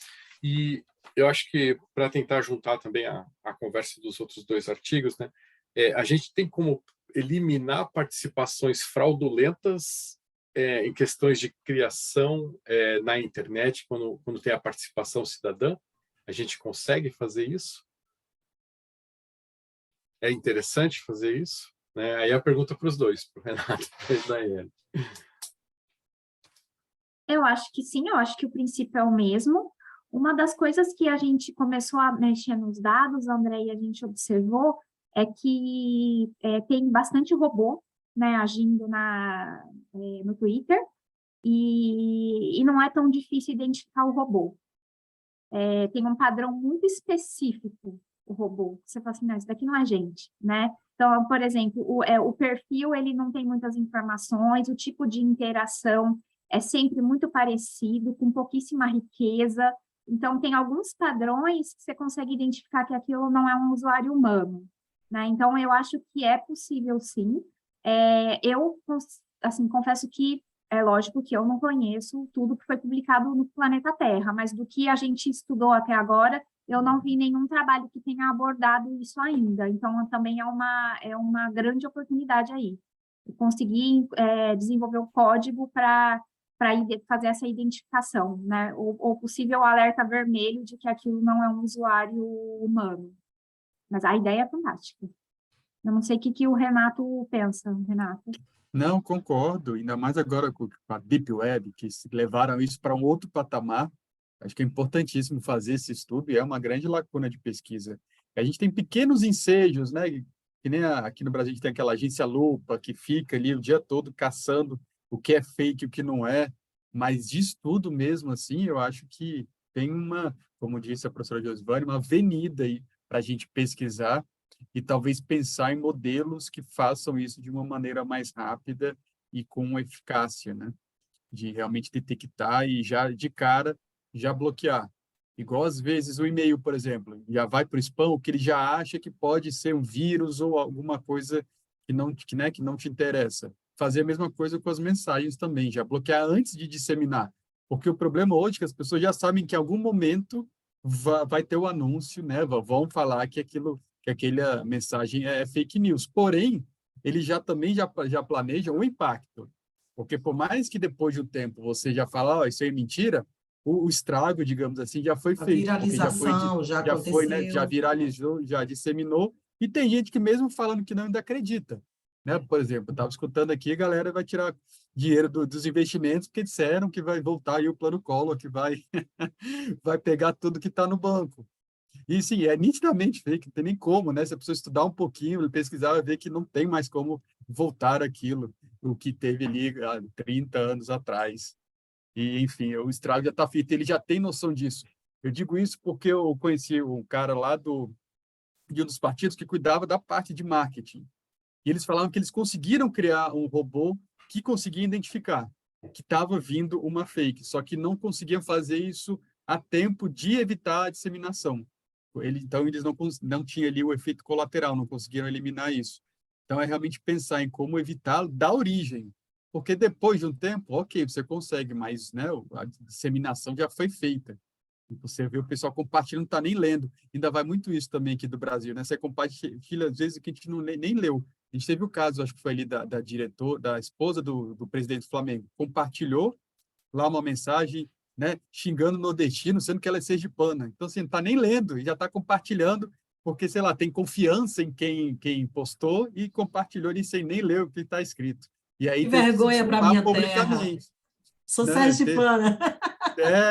E eu acho que, para tentar juntar também a conversa dos outros 2 artigos, né? A gente tem como eliminar participações fraudulentas em questões de criação na internet, quando tem a participação cidadã? A gente consegue fazer isso? É interessante fazer isso? Né? Aí a pergunta para os dois, para o Renato e para a Daiane. Eu acho que sim, eu acho que o princípio é o mesmo. Uma das coisas que a gente começou a mexer nos dados, André, e a gente observou, é que tem bastante robô, né, agindo no Twitter, e não é tão difícil identificar o robô. Tem um padrão muito específico, o robô. Você fala assim, não, isso daqui não é gente, né? Então, por exemplo, o perfil, ele não tem muitas informações, o tipo de interação é sempre muito parecido, com pouquíssima riqueza. Então, tem alguns padrões que você consegue identificar que aquilo não é um usuário humano, né? Então, eu acho que é possível, sim. Eu, assim, confesso que é lógico que eu não conheço tudo que foi publicado no planeta Terra, mas do que a gente estudou até agora, eu não vi nenhum trabalho que tenha abordado isso ainda. Então, também é uma grande oportunidade aí. Conseguir desenvolver o código para fazer essa identificação, né? Ou possível alerta vermelho de que aquilo não é um usuário humano. Mas a ideia é fantástica. Eu não sei o que o Renato pensa, Renato. Não, concordo, ainda mais agora com a Deep Web, que levaram isso para um outro patamar. Acho que é importantíssimo fazer esse estudo e é uma grande lacuna de pesquisa. A gente tem pequenos ensejos, né? Que nem aqui no Brasil a gente tem aquela agência Lupa, que fica ali o dia todo caçando o que é fake e o que não é, mas de estudo mesmo assim, eu acho que tem como disse a professora Josvane, uma avenida aí para a gente pesquisar e talvez pensar em modelos que façam isso de uma maneira mais rápida e com eficácia, né? De realmente detectar e já de cara já bloquear. Igual às vezes o e-mail, por exemplo, já vai para o spam, que ele já acha que pode ser um vírus ou alguma coisa que não te interessa. Fazer a mesma coisa com as mensagens também, já bloquear antes de disseminar. Porque o problema hoje é que as pessoas já sabem que em algum momento vai ter o anúncio, né? Vão falar que aquela mensagem é fake news. Porém, eles também já planejam o impacto. Porque por mais que depois de um tempo você já fala, oh, isso aí é mentira, o estrago, digamos assim, já foi A feito. Porque viralização já aconteceu. né, já viralizou, já disseminou. E tem gente que mesmo falando que não ainda acredita. Né? Por exemplo, eu estava escutando aqui, a galera vai tirar dinheiro dos investimentos porque disseram que vai voltar aí o plano Collor, que vai, vai pegar tudo que está no banco. E sim, é nitidamente fake, não tem nem como, né? Se a pessoa estudar um pouquinho, pesquisar, vai ver que não tem mais como voltar aquilo, o que teve ali há 30 anos atrás. E, enfim, o estrago já está feito, ele já tem noção disso. Eu digo isso porque eu conheci um cara lá de um dos partidos que cuidava da parte de marketing. E eles falavam que eles conseguiram criar um robô que conseguia identificar que estava vindo uma fake, só que não conseguiam fazer isso a tempo de evitar a disseminação. Então, eles não tinham ali o efeito colateral, não conseguiram eliminar isso. Então, é realmente pensar em como evitar da origem. Porque depois de um tempo, ok, você consegue, mas né, a disseminação já foi feita. E você vê o pessoal compartilhando, não está nem lendo. Ainda vai muito isso também aqui do Brasil, né? Você compartilha, às vezes, que a gente nem leu. A gente teve o caso, acho que foi ali da esposa do presidente do Flamengo, compartilhou lá uma mensagem, né, xingando o nordestino, sendo que ela é sergipana. Então, assim, não está nem lendo, já está compartilhando, porque, sei lá, tem confiança em quem postou e compartilhou ali sem nem ler o que está escrito. E aí Que teve que se vergonha para desculpar minha publicamente. Sou Né? sergipana.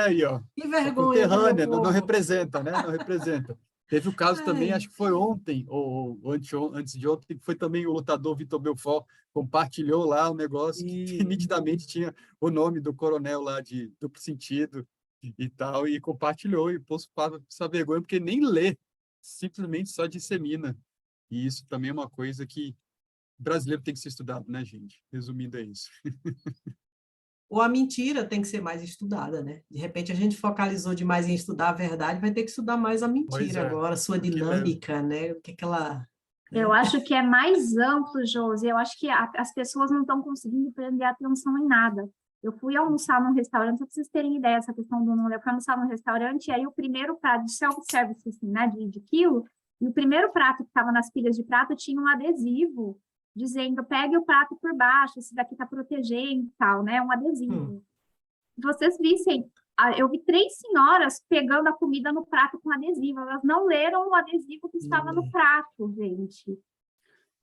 Aí, ó. Que A vergonha do meu conterrânea, não povo. representa, né? Não representa. Teve o caso também, Ai. acho que foi ontem, ou antes de ontem, que foi também o lutador Vitor Belfort, compartilhou lá um negócio que nitidamente tinha o nome do coronel lá de duplo sentido e tal, e compartilhou e pôs essa vergonha, porque nem lê, simplesmente só dissemina. E isso também é uma coisa que brasileiro tem que ser estudado, né, gente? Resumindo, é isso. Ou a mentira tem que ser mais estudada, né? De repente a gente focalizou demais em estudar a verdade, vai ter que estudar mais a Pois mentira é. agora, a sua dinâmica, né? O que ela... Eu acho que é mais amplo, Josi. Eu acho que as pessoas não estão conseguindo prender atenção em nada. Eu fui almoçar num restaurante, só para vocês terem ideia dessa questão do número. Eu fui almoçar num restaurante, e aí o primeiro prato de self-service, assim, né, de quilo, e o primeiro prato que estava nas pilhas de prato tinha um adesivo dizendo, pegue o prato por baixo, esse daqui está protegendo e tal, né? Um adesivo. Vocês vissem, eu vi 3 senhoras pegando a comida no prato com adesivo, elas não leram o adesivo que estava no prato, gente.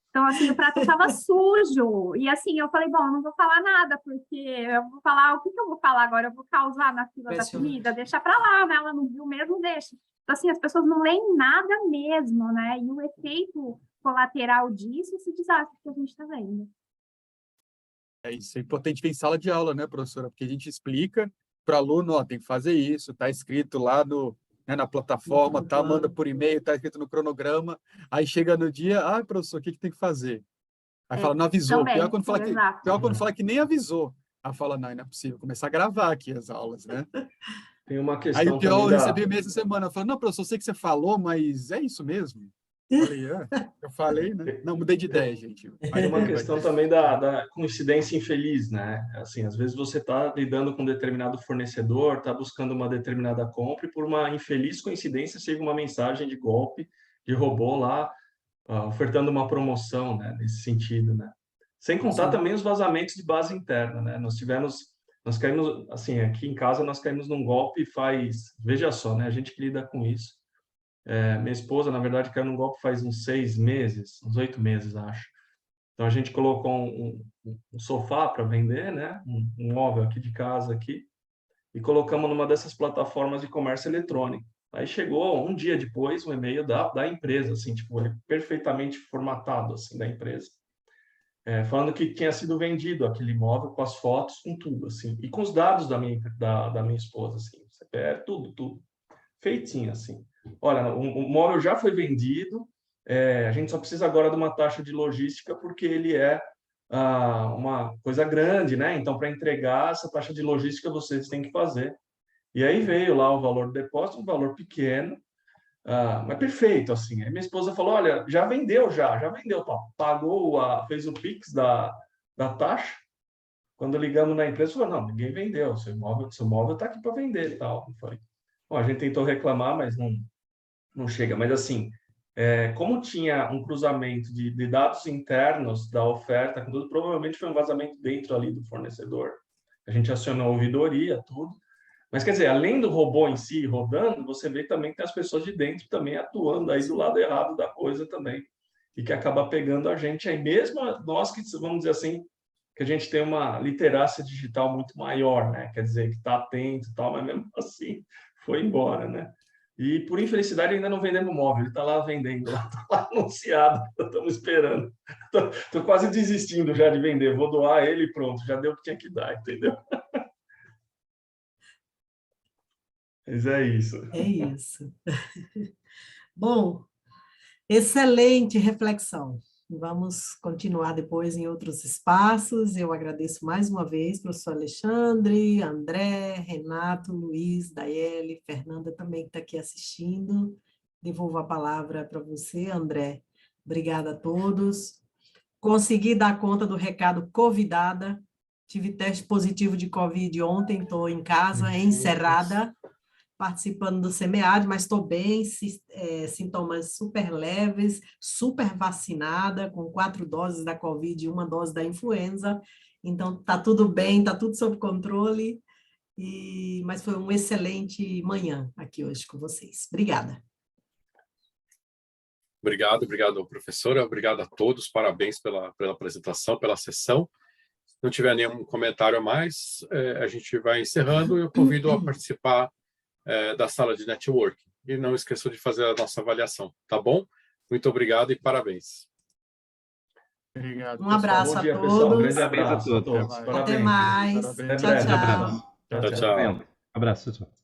Então, assim, o prato estava sujo. E, assim, eu falei, bom, eu não vou falar nada, porque eu vou falar, o que eu vou falar agora? Eu vou causar na fila da comida? Deixa para lá, né? Ela não viu mesmo, deixa. Então, assim, as pessoas não leem nada mesmo, né? E o efeito colateral disso, esse desastre que a gente está vendo. Isso é importante ver em sala de aula, né, professora? Porque a gente explica para o aluno, ó, tem que fazer isso, está escrito lá na plataforma, tá, manda por e-mail, está escrito no cronograma, aí chega no dia, professor, o que tem que fazer? Aí fala, não avisou. Também, Pior quando fala que nem avisou. Aí fala, não é possível, começar a gravar aqui as aulas, né? Tem uma questão aí o pior, também eu recebi e-mail essa semana, eu falo, não, professor, eu sei que você falou, mas é isso mesmo? Eu falei, né? Não, mudei de ideia, gente. Tem uma questão também da coincidência infeliz, né? Assim, às vezes você está lidando com um determinado fornecedor, está buscando uma determinada compra e por uma infeliz coincidência chega uma mensagem de golpe, de robô lá, ofertando uma promoção, né? Nesse sentido, né? Sem contar também os vazamentos de base interna, né? Nós caímos, assim, aqui em casa nós caímos num golpe veja só, né? A gente que lida com isso. Minha esposa, na verdade, caiu num golpe faz uns 6 meses, uns 8 meses, acho. Então, a gente colocou um sofá para vender, né? Um móvel aqui de casa, aqui, e colocamos numa dessas plataformas de comércio eletrônico. Aí chegou, um dia depois, um e-mail da empresa, assim, tipo, ele perfeitamente formatado, assim, da empresa, falando que tinha sido vendido aquele imóvel com as fotos, com tudo, assim, e com os dados da minha esposa, assim, CPF, tudo, feitinho, assim. Olha, o móvel já foi vendido, a gente só precisa agora de uma taxa de logística porque ele é uma coisa grande, né? Então, para entregar essa taxa de logística, vocês têm que fazer. E aí veio lá o valor do depósito, um valor pequeno, mas perfeito, assim. Aí minha esposa falou, olha, já vendeu, pagou, fez o Pix da taxa. Quando ligamos na empresa, falou, não, ninguém vendeu, seu móvel está aqui para vender e tal. Eu falei, bom, a gente tentou reclamar, mas não chega. Mas, assim, como tinha um cruzamento de dados internos da oferta, tudo, provavelmente foi um vazamento dentro ali do fornecedor. A gente acionou a ouvidoria, tudo. Mas, quer dizer, além do robô em si rodando, você vê também que tem as pessoas de dentro também atuando aí do lado errado da coisa também. E que acaba pegando a gente aí, mesmo nós que, vamos dizer assim, que a gente tem uma literácia digital muito maior, né? Quer dizer, que está atento e tal, mas mesmo assim foi embora, né? E, por infelicidade, ainda não vendemos móvel. Ele está lá vendendo, está lá anunciado. Estamos esperando. Estou quase desistindo já de vender. Vou doar ele e pronto. Já deu o que tinha que dar, entendeu? Mas é isso. É isso. Bom, excelente reflexão. Vamos continuar depois em outros espaços. Eu agradeço mais uma vez, professor Alexandre, André, Renato, Luiz, Daiele, Fernanda também que está aqui assistindo. Devolvo a palavra para você, André. Obrigada a todos. Consegui dar conta do recado convidada. Tive teste positivo de Covid ontem, estou em casa, encerrada, participando do SEMEAD, mas estou bem, sintomas super leves, super vacinada, com 4 doses da Covid e 1 dose da influenza, então está tudo bem, está tudo sob controle, mas foi uma excelente manhã aqui hoje com vocês. Obrigada. Obrigado, professora, obrigado a todos, parabéns pela apresentação, pela sessão. Se não tiver nenhum comentário a mais, a gente vai encerrando e eu convido a participar da sala de networking. E não esqueça de fazer a nossa avaliação, tá bom? Muito obrigado e parabéns. Obrigado. Um abraço Bom dia, a pessoal. Um todos. grande abraço a todos. Até Parabéns. Até mais. Parabéns. Tchau, tchau. Tchau. Abraço, tchau.